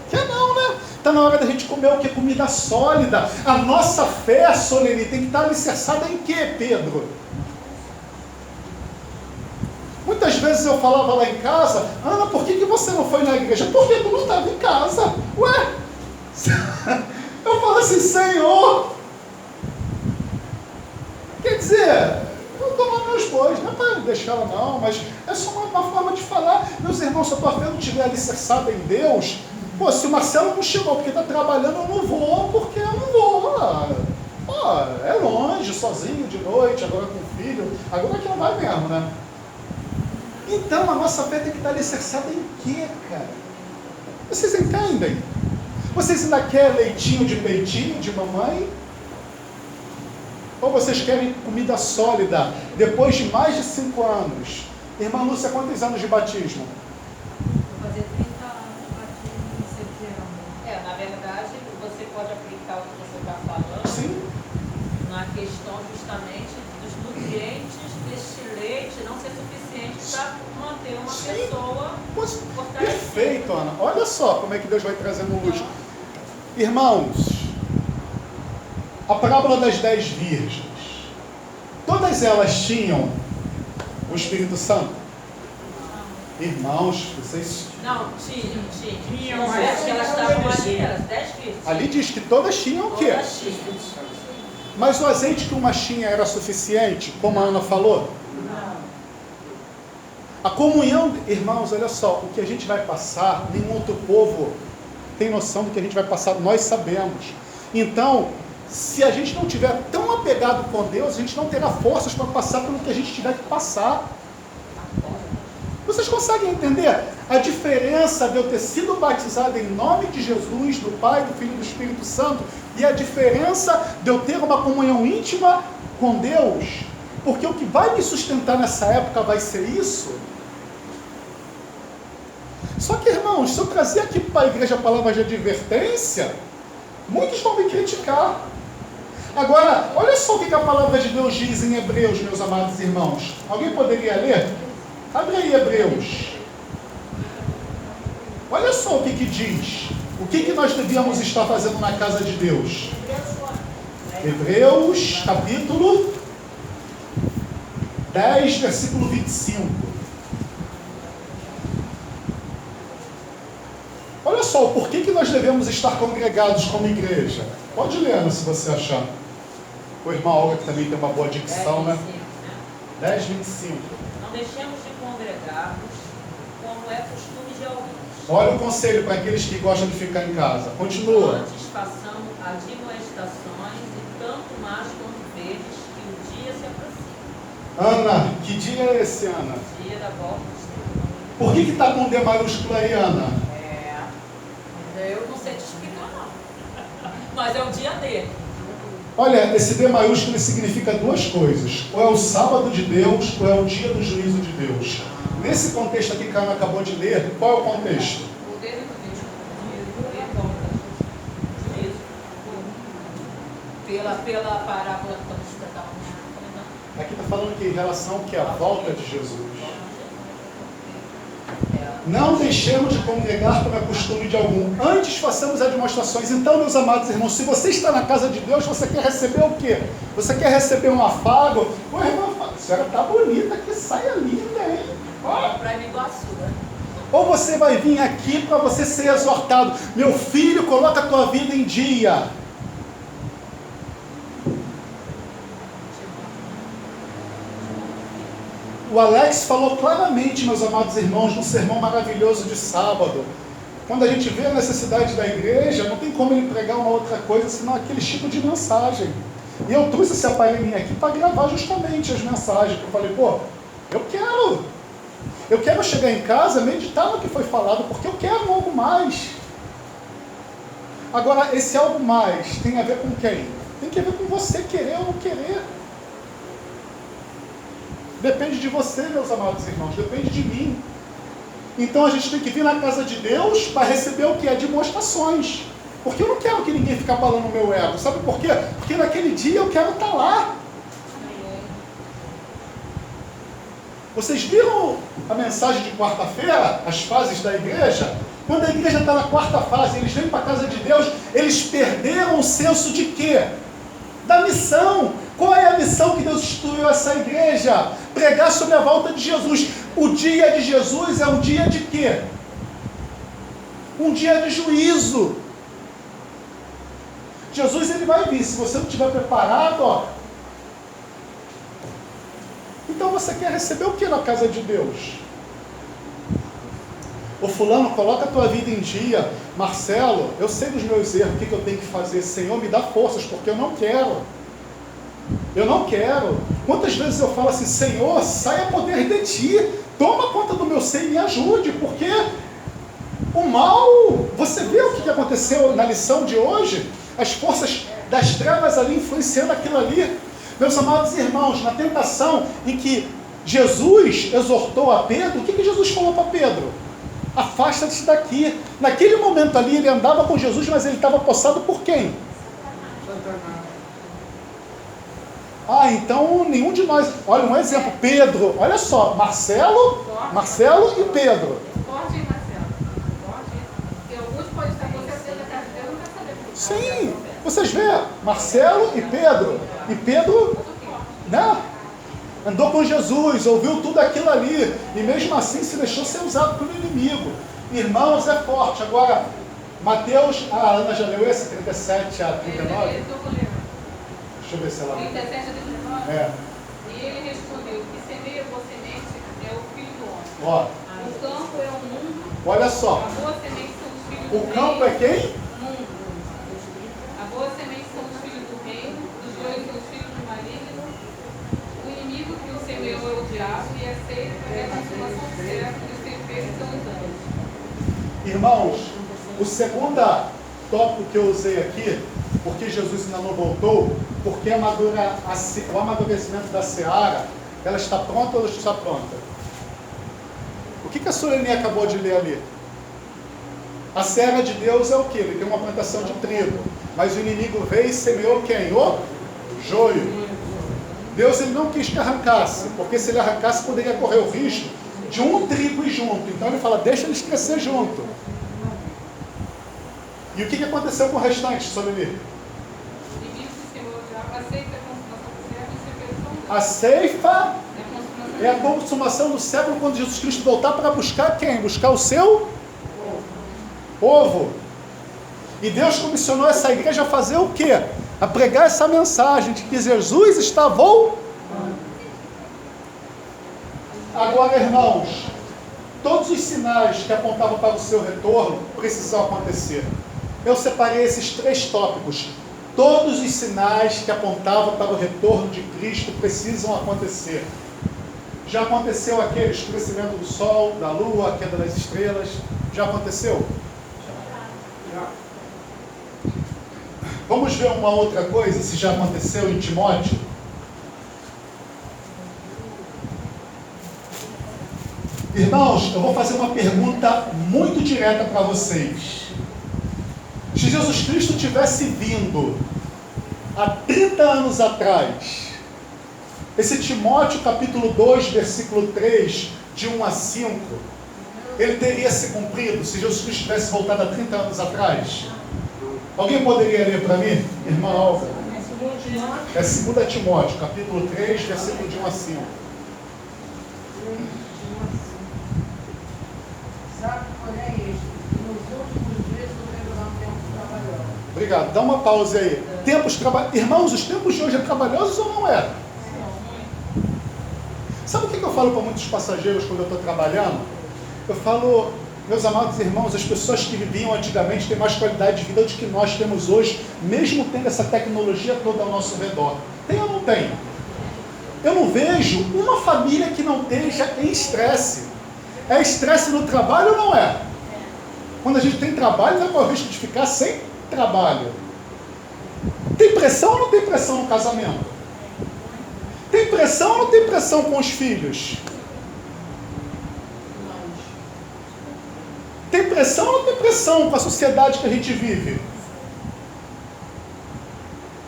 A: Quer não, né? Está na hora da gente comer o que? Comida sólida. A nossa fé, Solene, tem que estar alicerçada em quê, Pedro? Muitas vezes eu falava lá em casa, Ana, por que você não foi na igreja? Porque tu não estava em casa. Ué? Eu falo assim, Senhor, quer dizer, eu dou lá meus bois, não é para deixar ela não, mas é só uma forma de falar. Meus irmãos, se a tua fé não estiver alicerçada em Deus, pô, se o Marcelo não chegou porque está trabalhando, eu não vou, porque eu não vou. É longe, sozinho, de noite, agora com o filho, agora que não vai mesmo, né? Então, a nossa fé tem que estar alicerçada em quê, cara? Vocês entendem? Vocês ainda querem leitinho de peitinho de mamãe? Ou vocês querem comida sólida, depois de mais de 5 anos? Irmã Lúcia, quantos anos de batismo?
E: Vou fazer 30 anos em setembro. Na verdade, você pode aplicar o que você está falando
A: Sim.
E: na questão justamente dos nutrientes deste leite não ser suficiente para manter uma pessoa fortalecida.
A: Perfeito, Ana. Olha só como é que Deus vai trazendo luz. Irmãos, a parábola das 10 virgens, todas elas tinham o Espírito Santo? Irmãos, vocês...
E: Não, tinham.
G: Tinham,
E: As
G: mas-
E: que elas estavam ali, eram as 10 virgens.
A: Ali diz que todas tinham o quê?
E: Todas tinham.
A: Mas o azeite que uma tinha era suficiente, como a Ana falou? A comunhão, irmãos, olha só, o que a gente vai passar, nenhum outro povo tem noção do que a gente vai passar, nós sabemos. Então, se a gente não estiver tão apegado com Deus, a gente não terá forças para passar pelo que a gente tiver que passar. Vocês conseguem entender a diferença de eu ter sido batizado em nome de Jesus, do Pai, do Filho e do Espírito Santo, e a diferença de eu ter uma comunhão íntima com Deus? Porque o que vai me sustentar nessa época vai ser isso. Só que, irmãos, se eu trazer aqui para a igreja palavras de advertência, muitos vão me criticar. Agora, olha só o que a palavra de Deus diz em Hebreus, meus amados irmãos. Alguém poderia ler? Abre aí Hebreus. Olha só o que diz. O que nós devíamos estar fazendo na casa de Deus? Hebreus, capítulo 10, versículo 25. Olha só, por que nós devemos estar congregados como igreja? Pode ler, Ana, se você achar. O irmão Olga, que também tem uma boa dicção, né? 10, 25.
E: Não deixemos de congregar-nos, como é costume de alguns.
A: Olha o conselho para aqueles que gostam de ficar em casa. Continua.
E: Antes façamos admoestações e tanto mais quando vedes que o dia se aproxima.
A: Ana, que dia é esse, Ana?
E: Dia da volta do Senhor.
A: Por que está com D maiúsculo aí, Ana?
E: Eu não sei te explicar não. Mas é o dia dele.
A: Olha, esse D maiúsculo significa duas coisas. Ou é o sábado de Deus, ou é o dia do juízo de Deus. Nesse contexto aqui que a Ana acabou de ler, qual é o contexto?
C: O dedo do vídeo.
E: Juízo. Pela parábola que estamos tratando.
A: Aqui está falando que em relação que é a volta de Jesus. Não deixemos de congregar como é costume de algum. Antes façamos as demonstrações. Então, meus amados irmãos, se você está na casa de Deus, você quer receber o quê? Você quer receber um afago? Ô, irmã, a senhora está bonita, que saia linda, hein? Ó.
E: Para Iguaçu, né?
A: Ou você vai vir aqui para você ser exortado. Meu filho, coloca a tua vida em dia. O Alex falou claramente, meus amados irmãos, num sermão maravilhoso de sábado. Quando a gente vê a necessidade da igreja, não tem como ele pregar uma outra coisa senão aquele tipo de mensagem. E eu trouxe esse aparelhinho aqui para gravar justamente as mensagens. Eu falei, pô, eu quero chegar em casa, meditar no que foi falado, porque eu quero algo mais. Agora, esse algo mais tem a ver com quem? Tem que ver com você querer ou não querer. Depende de você, meus amados irmãos, depende de mim. Então a gente tem que vir na casa de Deus para receber o que? Demonstrações. Porque eu não quero que ninguém fique abalando o meu ego. Sabe por quê? Porque naquele dia eu quero estar lá. Vocês viram a mensagem de quarta-feira, as fases da igreja? Quando a igreja está na quarta fase, eles vêm para a casa de Deus, eles perderam o senso de quê? Da missão. Qual é a missão que Deus instituiu essa igreja? Pregar sobre a volta de Jesus. O dia de Jesus é um dia de quê? Um dia de juízo. Jesus ele vai vir, se você não estiver preparado, ó. Então você quer receber o que na casa de Deus? Ô fulano, coloca a tua vida em dia. Marcelo, eu sei dos meus erros, o que eu tenho que fazer? Senhor, me dá forças, porque eu não quero. Eu não quero. Quantas vezes eu falo assim, Senhor, saia poder de ti. Toma conta do meu ser e me ajude, porque o mal, você vê o que aconteceu na lição de hoje? As forças das trevas ali influenciando aquilo ali. Meus amados irmãos, na tentação em que Jesus exortou a Pedro, o que Jesus falou para Pedro? Afasta-te daqui. Naquele momento ali ele andava com Jesus, mas ele estava possado por quem? Ah, então nenhum de nós. Olha, um exemplo, Pedro, olha só, Marcelo e Pedro.
C: Forte, hein, Marcelo? Forte. Porque alguns podem estar com certeza da casa de Deus, não vai saber porque
A: Sim, vocês veem, Marcelo e Pedro. E Pedro, né? Andou com Jesus, ouviu tudo aquilo ali, e mesmo assim se deixou ser usado pelo inimigo. Irmãos, é forte. Agora, Mateus, a Ana já leu esse, 37 a 39?
C: Deixa
A: Deixa eu ver se ela...
C: 37 a 39?
A: É.
C: E ele respondeu, que semeia boa semente é o filho do homem.
A: Ó,
C: O campo é o mundo,
A: olha só,
C: a boa semente são os filhos do
A: o campo é
C: reino.
A: quem?
C: Mundo. A boa semente são os filhos do reino, os joios são os filhos do maligno. O inimigo que o semeou é o diabo, e a seiva é a consumação do servo, e os temperos são os anjos.
A: Irmãos, o segundo tópico que eu usei aqui, porque Jesus ainda não voltou, porque o amadurecimento da seara, ela está pronta ou ela está pronta? O que a Solene acabou de ler ali? A seara de Deus é o que? Ele tem uma plantação de trigo, mas o inimigo veio e semeou quem? O joio. Deus ele não quis que arrancasse, porque se ele arrancasse poderia correr o risco de um trigo ir junto. Então ele fala, deixa eles crescer junto. E o que aconteceu com o restante, Solene?
C: O inimigo que semeou o diabo, a seiva é a consumação do servo, e os temperos são os anjos.
A: A ceifa
C: É a consumação
A: é a consumação do século quando Jesus Cristo voltar para buscar quem? Buscar o seu povo. E Deus comissionou essa igreja a fazer o quê? A pregar essa mensagem de que Jesus está voltando. Agora, irmãos, todos os sinais que apontavam para o seu retorno precisam acontecer. Eu separei esses 3 tópicos. Todos os sinais que apontavam para o retorno de Cristo precisam acontecer. Já aconteceu aquele escurecimento do sol, da lua, a queda das estrelas? Já aconteceu?
G: Já.
A: Vamos ver uma outra coisa, se já aconteceu em Timóteo? Irmãos, eu vou fazer uma pergunta muito direta para vocês. Se Jesus Cristo tivesse vindo há 30 anos atrás, esse Timóteo capítulo 2, versículo 3, de 1 a 5, ele teria se cumprido se Jesus Cristo tivesse voltado há 30 anos atrás? Alguém poderia ler para mim? Irmã Alva. É 2 Timóteo, capítulo 3, versículo de 1 a 5.
H: Sabe, porém, isto, que nos últimos dias sobrevirão tempos trabalhosos.
A: Obrigado. Dá uma pausa aí. Irmãos, os tempos de hoje é trabalhosos ou não é? Sabe o que eu falo para muitos passageiros quando eu estou trabalhando? Eu falo, meus amados irmãos, as pessoas que viviam antigamente têm mais qualidade de vida do que nós temos hoje, mesmo tendo essa tecnologia toda ao nosso redor. Tem ou não tem? Eu não vejo uma família que não esteja em estresse. É estresse no trabalho ou não é? Quando a gente tem trabalho, não é o risco de ficar sem trabalho. Tem pressão ou não tem pressão no casamento? Tem pressão ou não tem pressão com os filhos? Tem pressão ou não tem pressão com a sociedade que a gente vive?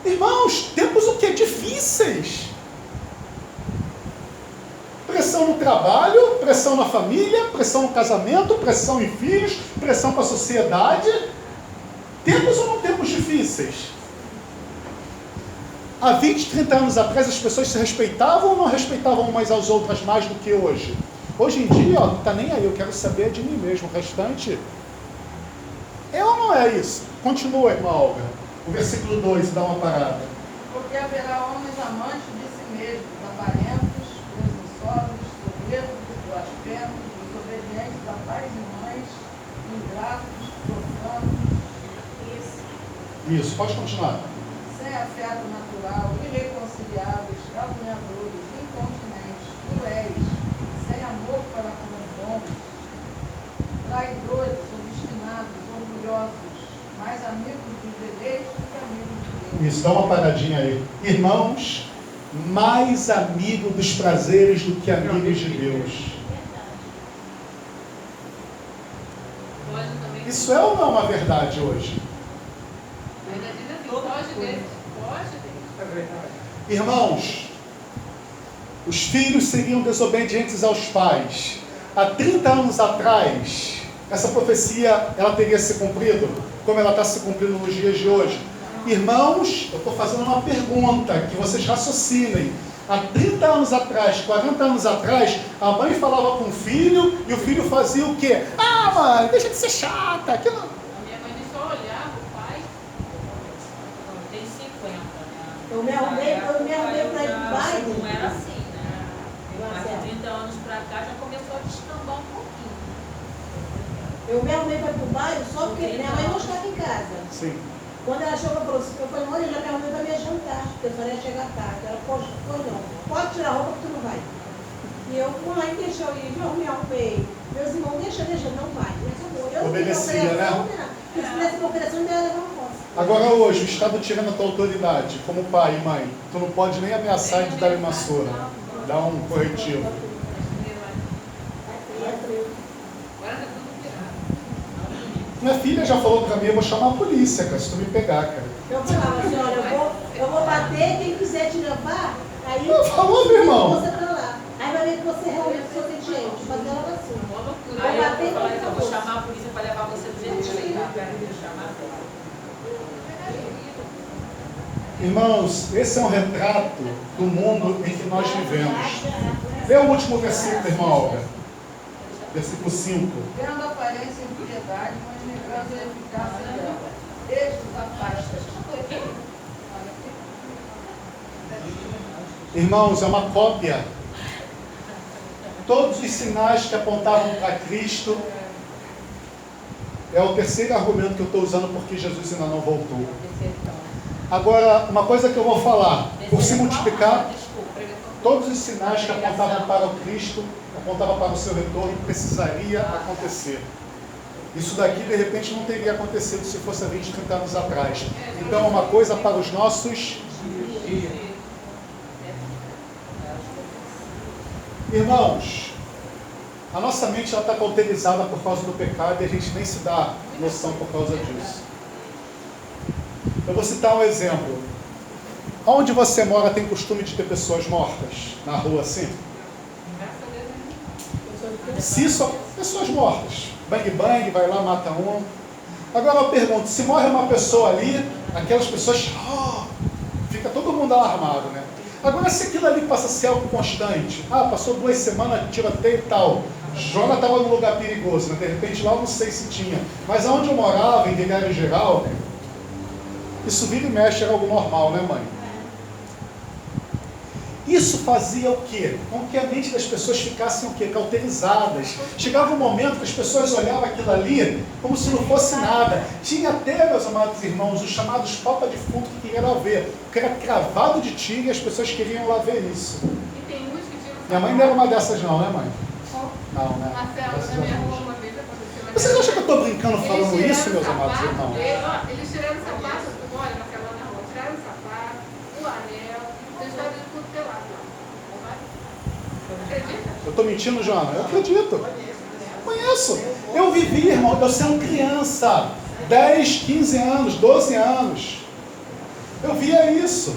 A: Irmãos, tempos o quê? Difíceis. Pressão no trabalho, pressão na família, pressão no casamento, pressão em filhos, pressão com a sociedade. Tempos ou não tempos difíceis? Há 20, 30 anos atrás as pessoas se respeitavam ou não respeitavam umas às outras mais do que hoje? Hoje em dia, ó, não está nem aí, eu quero saber de mim mesmo. O restante é ou não é isso? Continua, irmã Olga. O versículo 2 dá uma parada.
H: Porque haverá homens amantes de si mesmos, avarentos, presunçosos, soberbos, blasfemos, desobedientes a pais e mães, ingratos, profanos,
A: Isso, pode continuar.
H: sem afeto natural, irreconciliáveis, caluniadores, incontinentes, cruéis, sem amor para com os bons, traidores, obstinados, orgulhosos, mais amigos dos deleites do que amigos de Deus.
A: Isso, dá uma paradinha aí. Irmãos, mais amigo dos prazeres do que amigos de Deus.
C: Pode também.
A: Isso é ou não uma verdade hoje?
C: Ainda diz assim, pode Deus. Pode Deus.
D: É verdade.
A: Irmãos, os filhos seriam desobedientes aos pais. Há 30 anos atrás, essa profecia ela teria se cumprido, como ela está se cumprindo nos dias de hoje. Irmãos, eu estou fazendo uma pergunta, que vocês raciocinem. Há 30 anos atrás, 40 anos atrás, a mãe falava com o filho e o filho fazia o quê? Ah, mãe, deixa de ser chata. Aquilo...
C: A minha mãe só olhava o pai.
E: Tem 50, né?
F: Eu me arrumei para ir pro
E: Não
F: baile.
E: era assim, né? Mas de 30 anos pra cá já começou a descambar um pouquinho.
F: Eu me arrumei para ir pro baile só porque minha mãe não estava em casa.
A: Sim.
F: Quando ela chegou, ela falou assim, eu falei, mãe, eu já me arrumei para me jantar, porque eu só ia chegar tarde. Ela, poxa, não, pode tirar a roupa que tu não vai. E eu, mãe, deixa eu ir, eu me arrumei. Meus irmãos, deixa, não vai. Eu
A: Obedecia, né?
F: Se tivesse uma operação, não ia levar uma posse.
A: Agora hoje, o Estado tirando a tua autoridade, como pai e mãe, tu não pode nem ameaçar de dar uma surra, dar um corretivo.
C: Agora tá tudo virado.
A: Minha filha já falou pra mim, eu vou chamar a polícia, cara, se tu me pegar, cara.
F: Eu falava assim, olha, eu vou bater, quem quiser te levar, aí
A: Falou, meu irmão.
F: você pra lá. Aí vai ver que você realmente só tem gente, fazer ela na sua.
C: Uma loucura.
E: Aí
F: bater
E: eu vou falar
F: com
E: que eu
F: a
E: vou
F: força.
E: chamar a polícia para levar você do jeito que você tá. Chamar.
A: Irmãos, esse é um retrato do mundo em que nós vivemos. Lê o último versículo, irmã Olga. Versículo 5.
H: Tendo aparência de piedade, mas negando a eficácia dela. Estes afastam.
A: Irmãos, é uma cópia. Todos os sinais que apontavam para Cristo é o terceiro argumento que eu estou usando porque Jesus ainda não voltou. Agora, uma coisa que eu vou falar, por se multiplicar, todos os sinais que apontavam para o Cristo, apontavam para o seu retorno, precisaria acontecer. Isso daqui, de repente, não teria acontecido se fosse há 20, 30 anos atrás. Então, é uma coisa para os nossos dias. Irmãos, a nossa mente está cauterizada por causa do pecado e a gente nem se dá noção por causa disso. Eu vou citar um exemplo. Onde você mora tem costume de ter pessoas mortas? Na rua assim?
C: Graças a Deus, né?
A: Se isso, pessoas mortas. Bang bang, vai lá, mata um. Agora eu pergunto, se morre uma pessoa ali, aquelas pessoas, fica todo mundo alarmado, né? Agora se aquilo ali passa a ser algo constante, passou 2 semanas, tiroteio e tal, Jonas estava num lugar perigoso, né? De repente lá eu não sei se tinha, mas aonde eu morava, em Vigário Geral, isso vira e mexe, era algo normal, né, mãe? Isso fazia o quê? Com que a mente das pessoas ficassem o quê? Cauterizadas. Chegava um momento que as pessoas olhavam aquilo ali como se não fosse nada. Tinha até, meus amados irmãos, os chamados papa defunto que queriam lá ver. Que era cravado de tiro e as pessoas queriam lá ver isso.
C: E tem uns que tiram.
A: Minha mãe não era uma dessas não, né, mãe? Não, né?
C: Marcelo, na minha rua, uma vez aconteceu.
A: Vocês acham que eu estou brincando falando
C: Eles
A: isso,
C: tiraram
A: meus
C: o
A: amados
C: sapato
A: irmãos?
C: dele, ó, eles tiraram o sapato, olha, Marcelo, na rua, tiraram o sapato, o anel, eles estavam tudo pelado lá. acredita?
A: Eu estou mentindo, Joana? Eu acredito. Conheço. Eu vivi, irmão, eu sendo criança, 10, 15 anos, 12 anos. Eu via isso.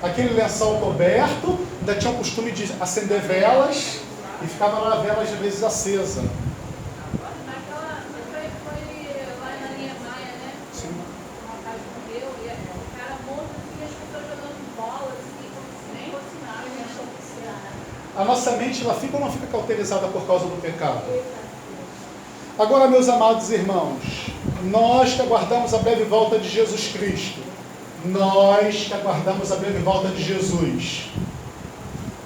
A: Aquele lençol coberto, ainda tinha o costume de acender velas e ficava lá a vela às vezes acesa.
C: Naquela, foi lá na linha Maia, né?
A: Sim.
C: Uma casa de Deus, e o cara morto assim, as pessoas jogando bola, assim, como se nem fosse nada.
A: A nossa mente, ela fica ou não fica cauterizada por causa do pecado? Agora, meus amados irmãos, nós que aguardamos a breve volta de Jesus Cristo, nós que aguardamos a breve volta de Jesus,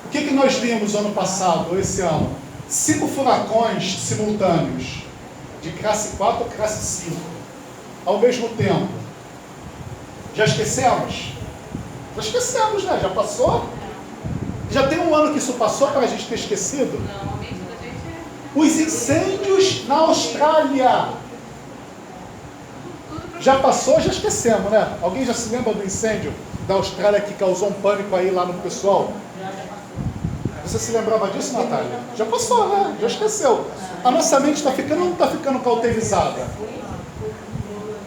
A: o que nós vimos ano passado, ou esse ano? 5 furacões simultâneos, de classe 4 a classe 5, ao mesmo tempo. Já esquecemos? Já esquecemos, né? Já passou? Já tem um ano que isso passou para a gente ter esquecido?
C: Não, a mente da gente
A: Os incêndios na Austrália. Já passou, já esquecemos, né? Alguém já se lembra do incêndio da Austrália que causou um pânico aí lá no pessoal? Você se lembrava disso, Natália? Já passou, né? Já esqueceu. A nossa mente está ficando ou não está ficando cauterizada?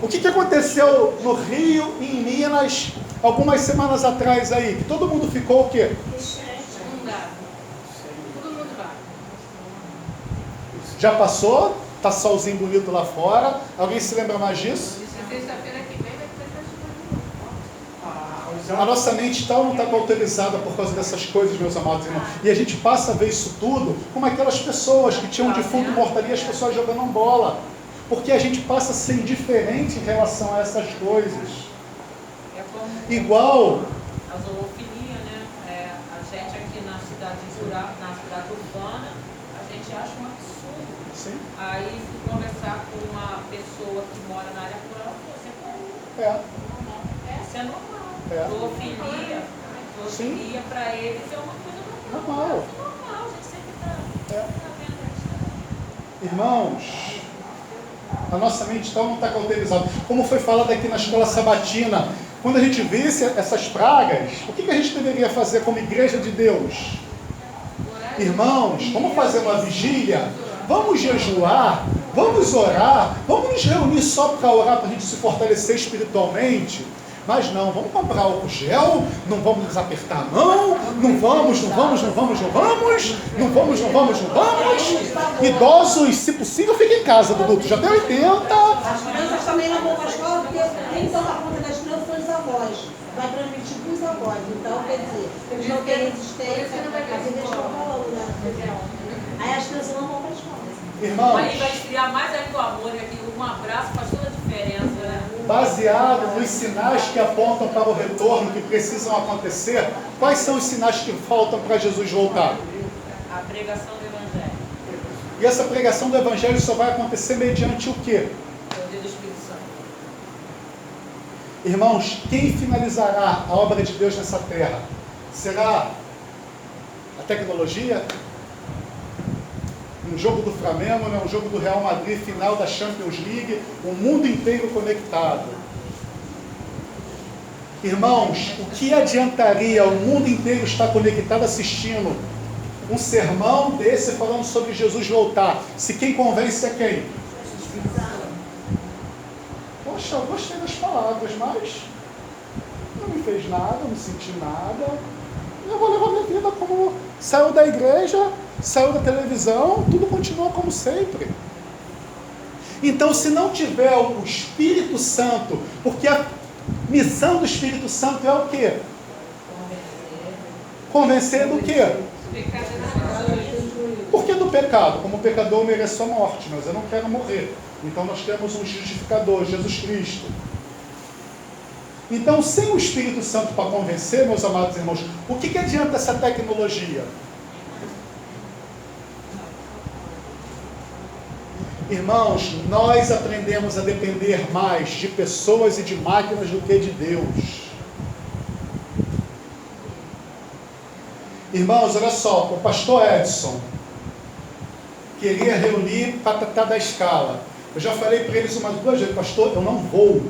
A: O que aconteceu no Rio e em Minas algumas semanas atrás aí? Que todo mundo ficou o quê?
C: não dá. Todo mundo vai.
A: Já passou? Tá solzinho bonito lá fora. Alguém se lembra mais disso?
C: Na sexta-feira que vem vai ter festival.
A: A nossa mente tal não está cauterizada por causa dessas coisas, meus amados irmãos. E a gente passa a ver isso tudo como aquelas pessoas que tinham defunto morto ali, as pessoas jogando bola. Porque a gente passa a ser indiferente em relação a essas coisas.
E: É como
A: Igual,
E: a zoofilia, né? A gente aqui na cidade rural, na cidade urbana, a gente acha um absurdo.
A: sim,
E: Aí, se conversar com uma pessoa que mora na área rural, você é
A: é,
E: isso é normal.
A: É.
E: Zoofilia para eles é uma coisa normal.
A: normal.
E: Normal, a gente sempre está
A: É.
E: vendo isso.
A: Irmãos, a nossa mente tal não está cauterizada. Como foi falado aqui na escola sabatina, quando a gente visse essas pragas, o que a gente deveria fazer como igreja de Deus? Irmãos, vamos fazer uma vigília? Vamos jejuar? Vamos orar? Vamos nos reunir só para orar, para a gente se fortalecer espiritualmente? Mas não, vamos comprar álcool gel, não vamos nos apertar a mão, não vamos. Idosos, se possível, fiquem em casa, Dudu, tu já tem 80.
B: As crianças também não vão para a escola, porque quem toma conta das crianças são os avós. Vai transmitir para os avós. Então, quer dizer, eles não têm resistência, a vida eles estão falando, né? Aí as crianças não vão para a escola.
A: Irmãos,
E: Aí vai esfriar mais ainda o amor, né? Que um abraço faz toda a diferença, né?
A: baseado nos sinais que apontam para o retorno que precisam acontecer, quais são os sinais que faltam para Jesus voltar?
E: A pregação do Evangelho,
A: E essa pregação do Evangelho só vai acontecer mediante o quê?
E: o poder do Espírito Santo.
A: Irmãos, quem finalizará a obra de Deus nessa terra? Será a tecnologia? Um jogo do Flamengo, né? Um jogo do Real Madrid, final da Champions League, o mundo inteiro conectado. Irmãos, o que adiantaria o mundo inteiro estar conectado assistindo um sermão desse falando sobre Jesus voltar, se quem convence é quem? Poxa, eu gostei das palavras, mas não me fez nada, não senti nada. Eu vou levar minha vida como saiu da igreja, saiu da televisão, tudo continua como sempre. Então, se não tiver o Espírito Santo, porque a missão do Espírito Santo é o quê? Convencer do quê? Por que do pecado? Como pecador eu mereço a morte, mas eu não quero morrer. Então nós temos um justificador, Jesus Cristo. Então, sem o Espírito Santo para convencer, meus amados irmãos, o que adianta essa tecnologia? Irmãos, nós aprendemos a depender mais de pessoas e de máquinas do que de Deus. Irmãos, olha só, o pastor Edson queria reunir para tratar da escala. Eu já falei para eles umas 2 vezes, pastor, eu não vou.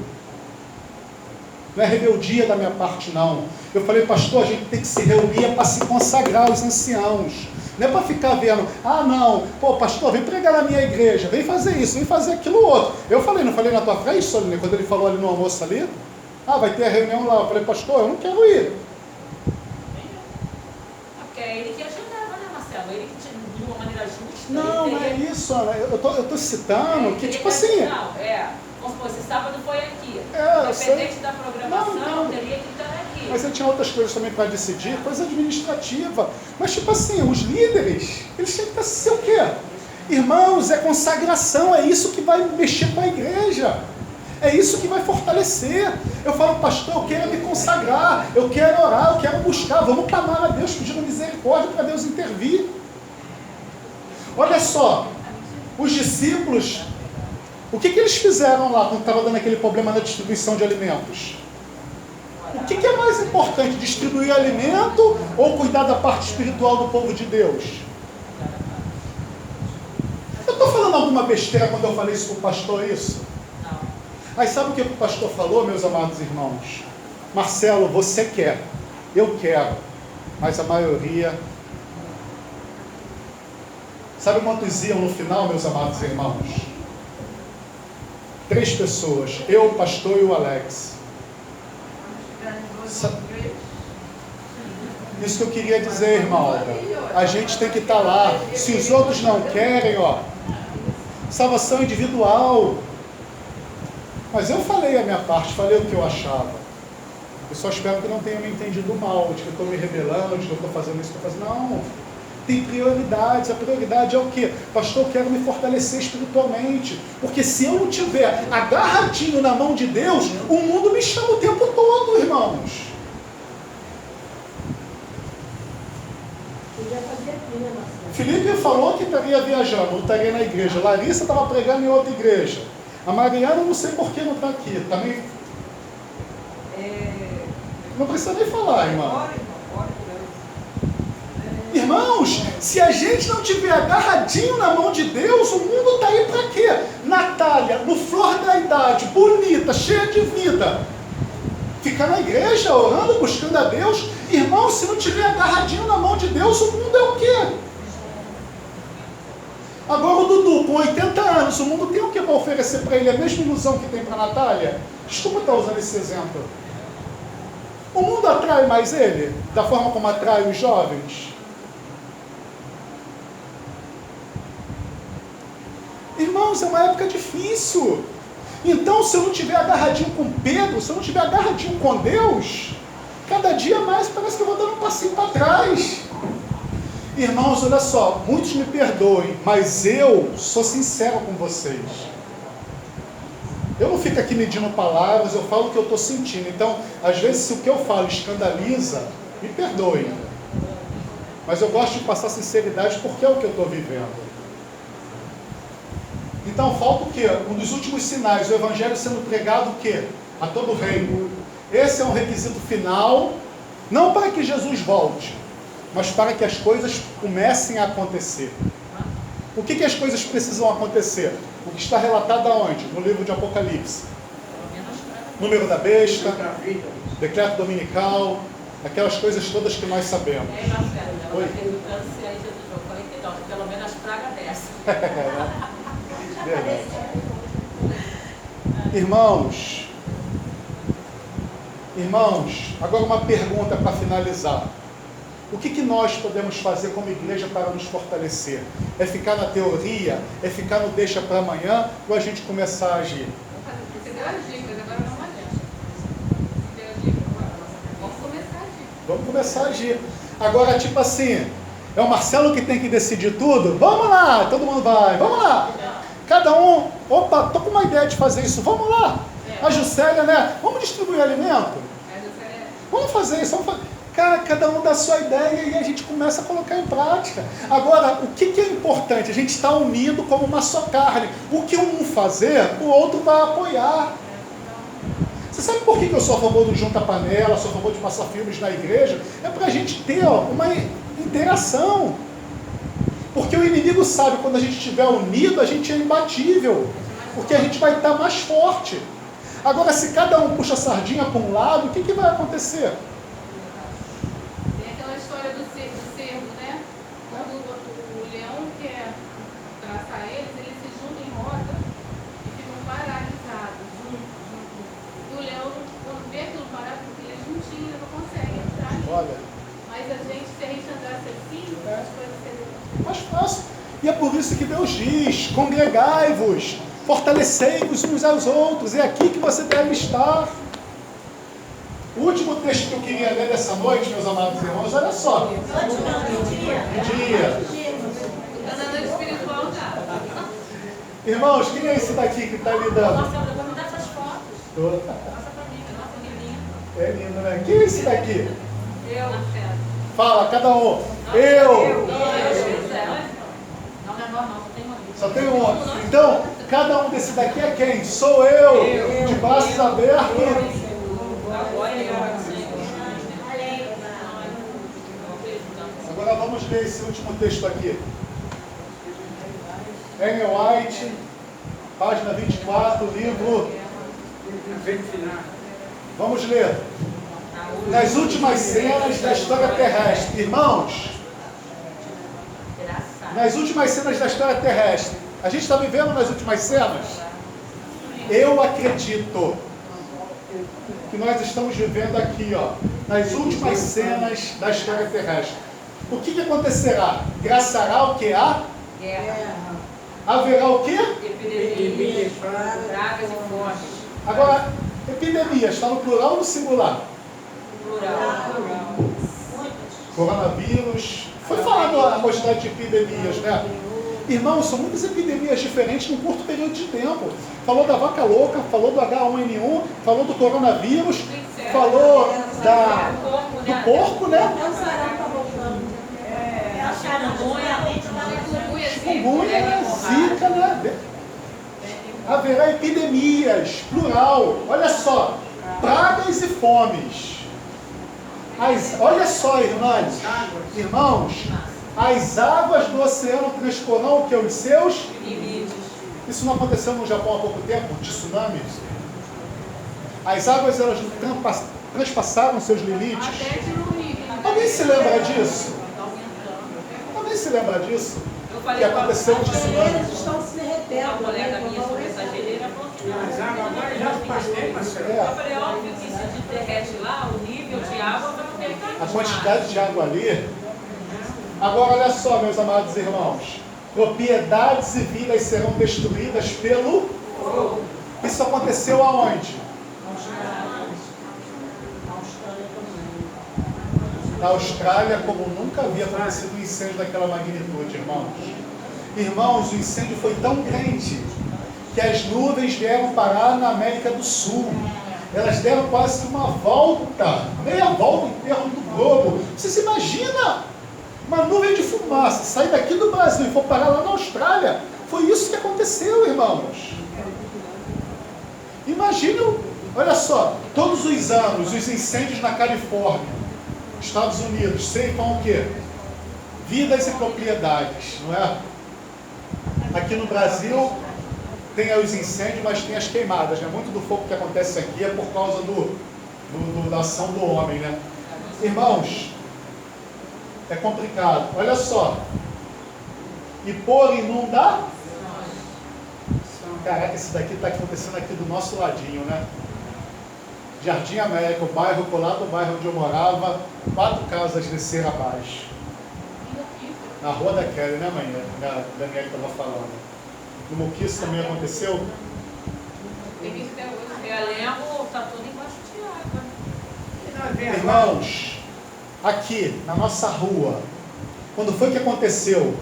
A: Não é rebeldia da minha parte, não. Eu falei, pastor, a gente tem que se reunir para se consagrar aos anciãos. Não é para ficar vendo, não, pô, pastor, vem pregar na minha igreja, vem fazer isso, vem fazer aquilo outro. Eu falei, não falei na tua frente, Soline, quando ele falou ali no almoço ali? Vai ter a reunião lá. Eu falei, pastor, eu não quero ir.
E: Porque é ele que ajudava, né, Marcelo? Ele que de uma maneira justa.
A: Não, não é isso, Ana. Eu tô citando que, tipo assim...
E: Não, vamos supor, esse sábado foi aqui.
A: Independente
E: da programação,
A: não.
E: teria que estar aqui.
A: Mas ele tinha outras coisas também para decidir, coisa administrativa. Mas, tipo assim, os líderes, eles têm que ser o quê? Irmãos, é consagração, é isso que vai mexer com a igreja. É isso que vai fortalecer. Eu falo, pastor, eu quero me consagrar, eu quero orar, eu quero buscar. Vamos clamar a Deus, pedindo misericórdia para Deus intervir. Olha só, os discípulos, o que eles fizeram lá quando estava dando aquele problema na distribuição de alimentos? O que é mais importante, distribuir alimento ou cuidar da parte espiritual do povo de Deus? Eu estou falando alguma besteira quando eu falei isso para o pastor, isso?
E: Não.
A: Aí sabe o que o pastor falou, meus amados irmãos? Marcelo, você quer, eu quero, mas a maioria... Sabe quantos iam no final, meus amados irmãos? 3 pessoas, eu, o pastor e o Alex. Isso que eu queria dizer, irmão. A gente tem que estar lá. Se os outros não querem, salvação individual. Mas eu falei a minha parte, falei o que eu achava. Eu só espero que não tenham me entendido mal, de que eu estou me rebelando, de que eu estou fazendo isso, estou fazendo... Não. Tem prioridades. A prioridade é o quê? Pastor, eu quero me fortalecer espiritualmente. Porque se eu não tiver agarradinho na mão de Deus, o mundo me chama o tempo todo, irmãos.
B: Podia fazer aqui, né, Marcelo?
A: Felipe falou que estaria viajando, não estaria na igreja. Larissa estava pregando em outra igreja. A Mariana, não sei por que não está aqui. Também... Não precisa nem falar, irmão. Irmãos, se a gente não tiver agarradinho na mão de Deus, o mundo está aí para quê? Natália, no flor da idade, bonita, cheia de vida. Ficar na igreja, orando, buscando a Deus. Irmão, se não tiver agarradinho na mão de Deus, o mundo é o quê? Agora o Dudu, com 80 anos, o mundo tem o que para oferecer para ele? A mesma ilusão que tem para a Natália? Desculpa estar usando esse exemplo. O mundo atrai mais ele? Da forma como atrai os jovens? Irmãos, é uma época difícil. Então, se eu não tiver agarradinho com Pedro, se eu não tiver agarradinho com Deus, cada dia mais parece que eu vou dando um passinho para trás. Irmãos, olha só, muitos me perdoem, mas eu sou sincero com vocês. Eu não fico aqui medindo palavras, eu falo o que eu estou sentindo. Então, às vezes, se o que eu falo escandaliza, me perdoem. Mas eu gosto de passar sinceridade porque é o que eu estou vivendo. Então falta o quê? Um dos últimos sinais, o Evangelho sendo pregado o quê? A todo o reino. Esse é um requisito final, não para que Jesus volte, mas para que as coisas comecem a acontecer. O que as coisas precisam acontecer? O que está relatado aonde? No livro de Apocalipse. Número da besta, decreto dominical, aquelas coisas todas que nós sabemos.
E: Oi? Perguntando se aí Jesus não falei que não, pelo menos as pragas dessa.
A: Verdade. Irmãos, agora uma pergunta para finalizar. O que nós podemos fazer como igreja para nos fortalecer? É ficar na teoria? É ficar no deixa para amanhã? Ou a gente começar a agir?
C: Você deu as dicas, agora não adianta. Você deu as dicas, vamos começar a agir.
A: Vamos começar a agir. Agora, tipo assim, é o Marcelo que tem que decidir tudo? Vamos lá, todo mundo vai, vamos lá. Cada um, opa, tô com uma ideia de fazer isso, vamos lá. A Juscelia, né? Vamos distribuir alimento? Vamos fazer isso, vamos fazer. Cara, cada um dá a sua ideia e a gente começa a colocar em prática. Agora, o que é importante? A gente está unido como uma só carne. O que um fazer, o outro vai apoiar. Você sabe por que eu sou a favor do Junta Panela, sou a favor de passar filmes na igreja? É para a gente ter uma interação. Porque o inimigo sabe, quando a gente estiver unido, a gente é imbatível. Porque a gente vai estar mais forte. Agora, se cada um puxa a sardinha para um lado, o que vai acontecer?
C: Tem aquela história do cervo, né? Quando passar eles se juntam em roda e ficam paralisados. E o leão, quando vê aquilo parado, porque ele é juntinho, ele não consegue entrar ali.
A: Olha,
C: Mas a gente, se a gente andasse assim, as coisas seriam
A: mais fácil. E é por isso que Deus diz: congregai-vos, fortalecei-vos uns aos outros, é aqui que você deve estar. O último texto que eu queria ler dessa noite, meus amados irmãos, olha só. Dia.
C: Tá na noite espiritual já.
A: Irmãos, quem é esse daqui que está lidando?
E: Marcelo, eu vou me dar essas fotos. Passa pra mim, nossa menina.
A: É lindo, né? Quem é esse daqui?
C: Eu, na fé.
A: Fala, cada um. Eu.
E: Eu quiser. Não é normal, só tem uma vida.
A: Só tem um. Então, cada um desse daqui é quem? Sou eu. De braços abertos. Agora vamos ler esse último texto aqui. Ellen White, página 24, livro. Vamos ler. Nas últimas cenas da história terrestre. Irmãos, nas últimas cenas da história terrestre. A gente está vivendo nas últimas cenas? Eu acredito que nós estamos vivendo aqui, ó, nas últimas cenas da história terrestre. O que acontecerá? Graçará o que há?
E: Guerra.
A: Haverá o quê?
E: Epidemias, pragas e fortes.
A: Agora, epidemias, está no plural ou no singular?
E: Plural.
A: Coronavírus. Foi falado a quantidade de epidemias, né? Irmãos, são muitas epidemias diferentes num curto período de tempo. Falou da vaca louca, falou do H1N1, falou do coronavírus, falou do porco, né? Chikungunya, né? Zika, né? Haverá epidemias, plural. Olha só, pragas e fomes. Olha só, irmãos, as águas do oceano transporão o que? Os seus
E: Limites.
A: Isso não aconteceu no Japão há pouco tempo, tsunamis? As águas elas transpassaram seus limites.
C: Até que no Rio.
A: Alguém se lembra disso? Alguém se lembra disso? Que aconteceu um tsunami?
B: Eles estão se
E: Uma
B: derretendo.
E: colega minha sobre mensageira falou que não.
G: As águas agora já passei, Marcelo.
E: Eu falei, óbvio que se derrete lá, o nível de água vai aumentar.
A: A quantidade de água ali. Agora olha só, meus amados irmãos. Propriedades e vidas serão destruídas pelo fogo. Isso aconteceu aonde? Na Austrália, como nunca havia acontecido um incêndio daquela magnitude, irmãos. Irmãos, o incêndio foi tão grande que as nuvens vieram parar na América do Sul. Elas deram quase que uma volta, meia volta em torno do globo. Você se imagina uma nuvem de fumaça sair daqui do Brasil e for parar lá na Austrália? Foi isso que aconteceu, irmãos. Imagina, olha só, todos os anos os incêndios na Califórnia, Estados Unidos, ceifam o quê? Vidas e propriedades, não é? Aqui no Brasil tem os incêndios, mas tem as queimadas, né? Muito do fogo que acontece aqui é por causa da ação do homem, né? Irmãos, é complicado. Olha só. E por inundar? Caraca, esse daqui está acontecendo aqui do nosso ladinho, né? Jardim América, o bairro colado ao bairro onde eu morava, 4 casas desceram abaixo. Na Rua da Kelly, né, mãe? A Daniela estava falando. No Moquiço também aconteceu?
C: Tem visto até hoje.
E: Realengo está tudo embaixo de água.
A: Irmãos, aqui na nossa rua, quando foi que aconteceu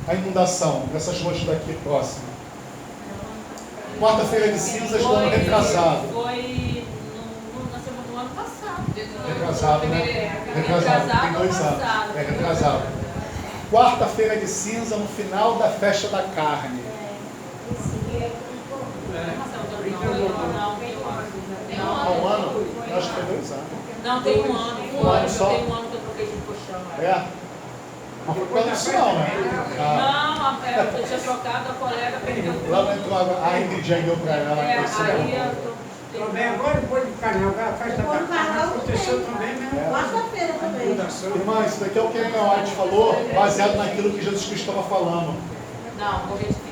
A: a inundação nessas ruas daqui próximas? Quarta-feira de cinzas do ano retrasado.
E: Foi na semana do ano passado.
A: Retrasado, né? Retrasado, tem 2 anos. É retrasado. Quarta-feira de cinza no final da festa da carne. Há um ano? Eu acho que foi 2 anos.
E: Não, tem um ano.
A: Um ano só?
E: Tem um ano que eu troquei de colchão.
A: É? Não foi por causa disso não, né?
E: Não, eu tinha trocado, a colega perdeu tudo.
A: Lá não entrou água, a Ingrid já deu pra ela, ela conheceu.
E: Aí eu
G: Também agora, depois do carnaval, a festa da carne aconteceu também, né?
B: Quarta-feira também.
G: Inundação.
A: Irmã, isso daqui é o que a Ellen White falou, baseado naquilo que Jesus Cristo estava falando.
E: Não, vou retificar.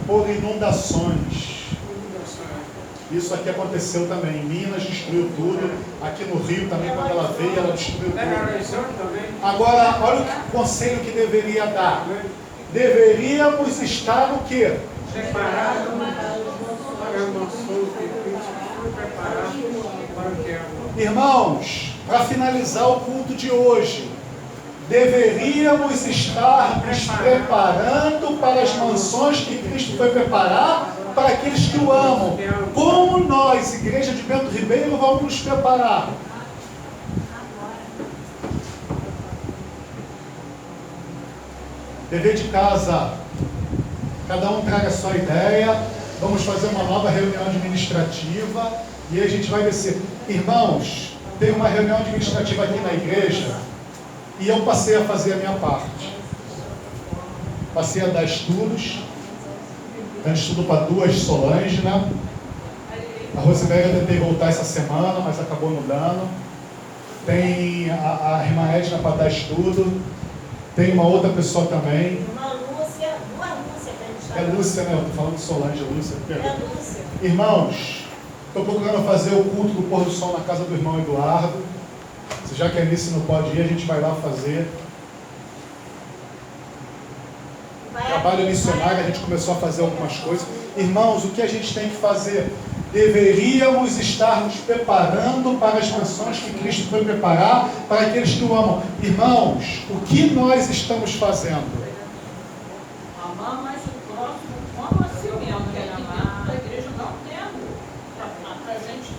A: por inundações. Isso aqui aconteceu também. Em Minas destruiu tudo. Aqui no Rio também, quando ela veio, ela destruiu tudo. Agora, olha o conselho que deveria dar. Deveríamos estar o quê?
G: Preparado para a mansão que Cristo foi preparado para o que é.
A: Irmãos, para finalizar o culto de hoje, deveríamos estar nos preparando para as mansões que Cristo foi preparar para aqueles que o amam. Como nós, Igreja de Bento Ribeiro, vamos nos preparar? Dever de casa, cada um traga a sua ideia, vamos fazer uma nova reunião administrativa e aí a gente vai descer. Irmãos, tem uma reunião administrativa aqui na igreja e eu passei a fazer a minha parte. Passei a dar estudos, dando estudo para 2 Solange, né? A Rosiméria eu tentei voltar essa semana, mas acabou não dando. Tem a irmã Edna para dar estudo. Tem uma outra pessoa também.
F: Uma Lúcia, duas Lúcia que a gente está.
A: É Lúcia, né? Eu estou falando de Solange, Lúcia.
F: É Lúcia.
A: Irmãos, estou procurando fazer o culto do pôr do sol na casa do irmão Eduardo. Se já que a Anice não pode ir, a gente vai lá fazer. Trabalho missionário, a gente começou a fazer algumas coisas. Irmãos, o que a gente tem que fazer? Deveríamos estar nos preparando para as mansões que Cristo foi preparar para aqueles que o amam. Irmãos, o que nós estamos fazendo?
E: Amar mais o próximo como a si mesmo. A igreja não tendo para a gente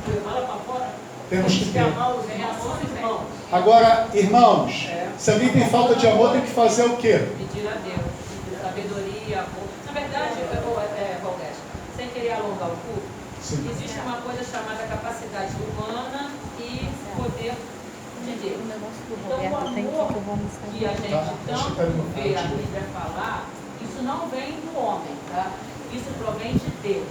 E: levar ela para fora.
A: Temos que ter.
E: amar os nossos irmãos.
A: Agora, irmãos, se alguém tem falta de amor, tem que fazer o quê?
E: Pedir a Deus, pedir sabedoria, amor. Na verdade, Valdés, sem querer alongar o culto,
A: Sim.
E: existe uma coisa chamada capacidade humana e poder de Deus. Então, o amor que a gente tanto vê a Bíblia falar, isso não vem do homem, tá? Isso provém de Deus.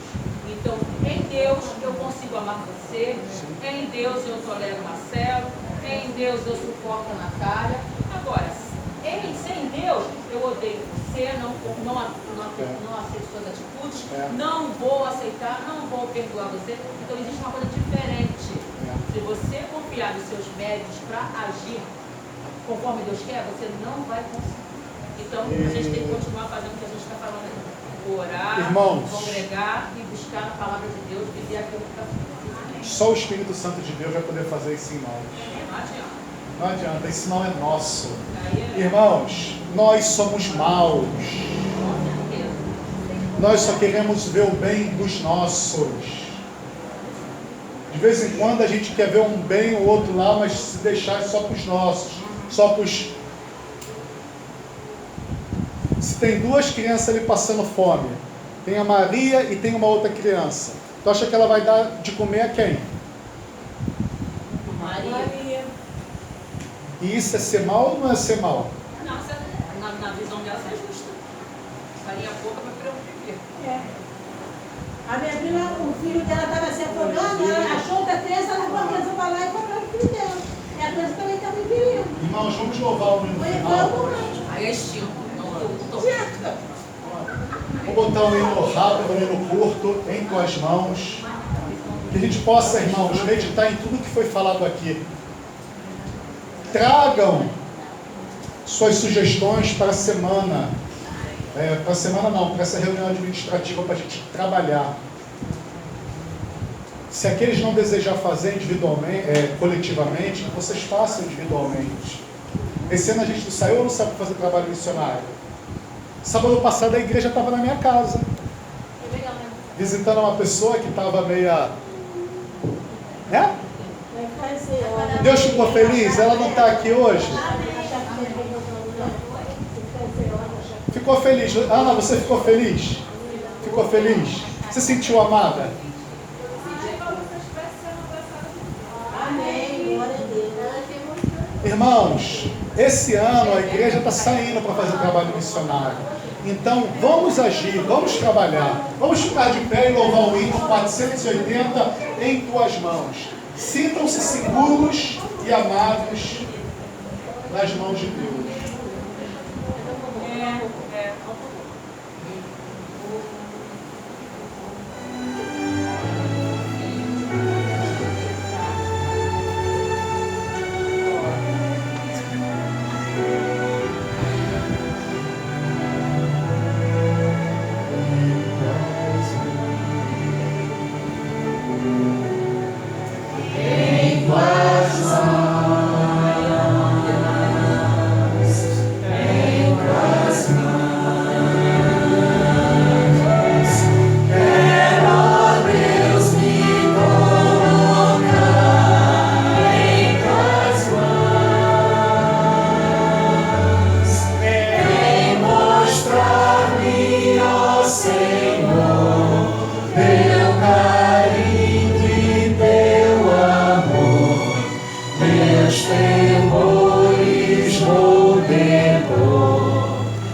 E: Então, em Deus eu consigo amar você, em Deus eu tolero Marcelo, em Deus eu suporto a Natália. Agora, sem Deus eu odeio você, não aceito suas atitudes, não vou aceitar, não vou perdoar você. Então existe uma coisa diferente. Se você confiar nos seus méritos para agir conforme Deus quer, você não vai conseguir. Então a gente tem que continuar fazendo o que a gente está falando aí. Orar,
A: Irmãos,
E: congregar e buscar na palavra de Deus, viver aquilo que está falando.
A: só o Espírito Santo de Deus vai poder fazer isso em nós.
E: Não adianta.
A: Não adianta, isso não é nosso.
E: Aí é
A: Irmãos, nós somos maus. Nós só queremos ver o bem dos nossos. De vez em quando a gente quer ver um bem ou outro lá, mas se deixar é só para os nossos. Só para os... Se tem 2 crianças ali passando fome, tem a Maria e tem uma outra criança, tu acha que ela vai dar de comer a quem?
E: Maria.
A: E isso é ser mal ou não é ser mal?
E: Não, na visão dela, isso é justo. Farinha pouca para preocupar.
B: É. A minha prima, o filho dela estava se afogando, ela achou outra criança, ela levou a criança para lá e comprou o filho dela. E a criança também estava em perigo.
A: Irmãos, vamos louvar o hino
B: Foi
A: final.
B: igual.
E: Aí é extinto.
A: Vou botar um hino rápido, um hino curto, em tuas mãos. Que a gente possa, irmãos, meditar em tudo que foi falado aqui. Tragam suas sugestões para a semana. Para a semana não, para essa reunião administrativa para a gente trabalhar. Se aqueles não desejar fazer individualmente, coletivamente, vocês façam individualmente. Esse ano a gente não saiu ou não sabe fazer trabalho missionário? Sábado passado a igreja estava na minha casa, visitando uma pessoa que estava meia... Né? Deus ficou feliz? Ela não está aqui hoje? Ficou feliz? Ana, você ficou feliz? Ficou feliz? Você se sentiu amada?
F: Amém. Glória a Deus.
A: Irmãos, esse ano a igreja está saindo para fazer trabalho missionário. Então, vamos agir, vamos trabalhar. Vamos ficar de pé e louvar o hino 480 em tuas mãos. Sintam-se seguros e amados nas mãos de Deus.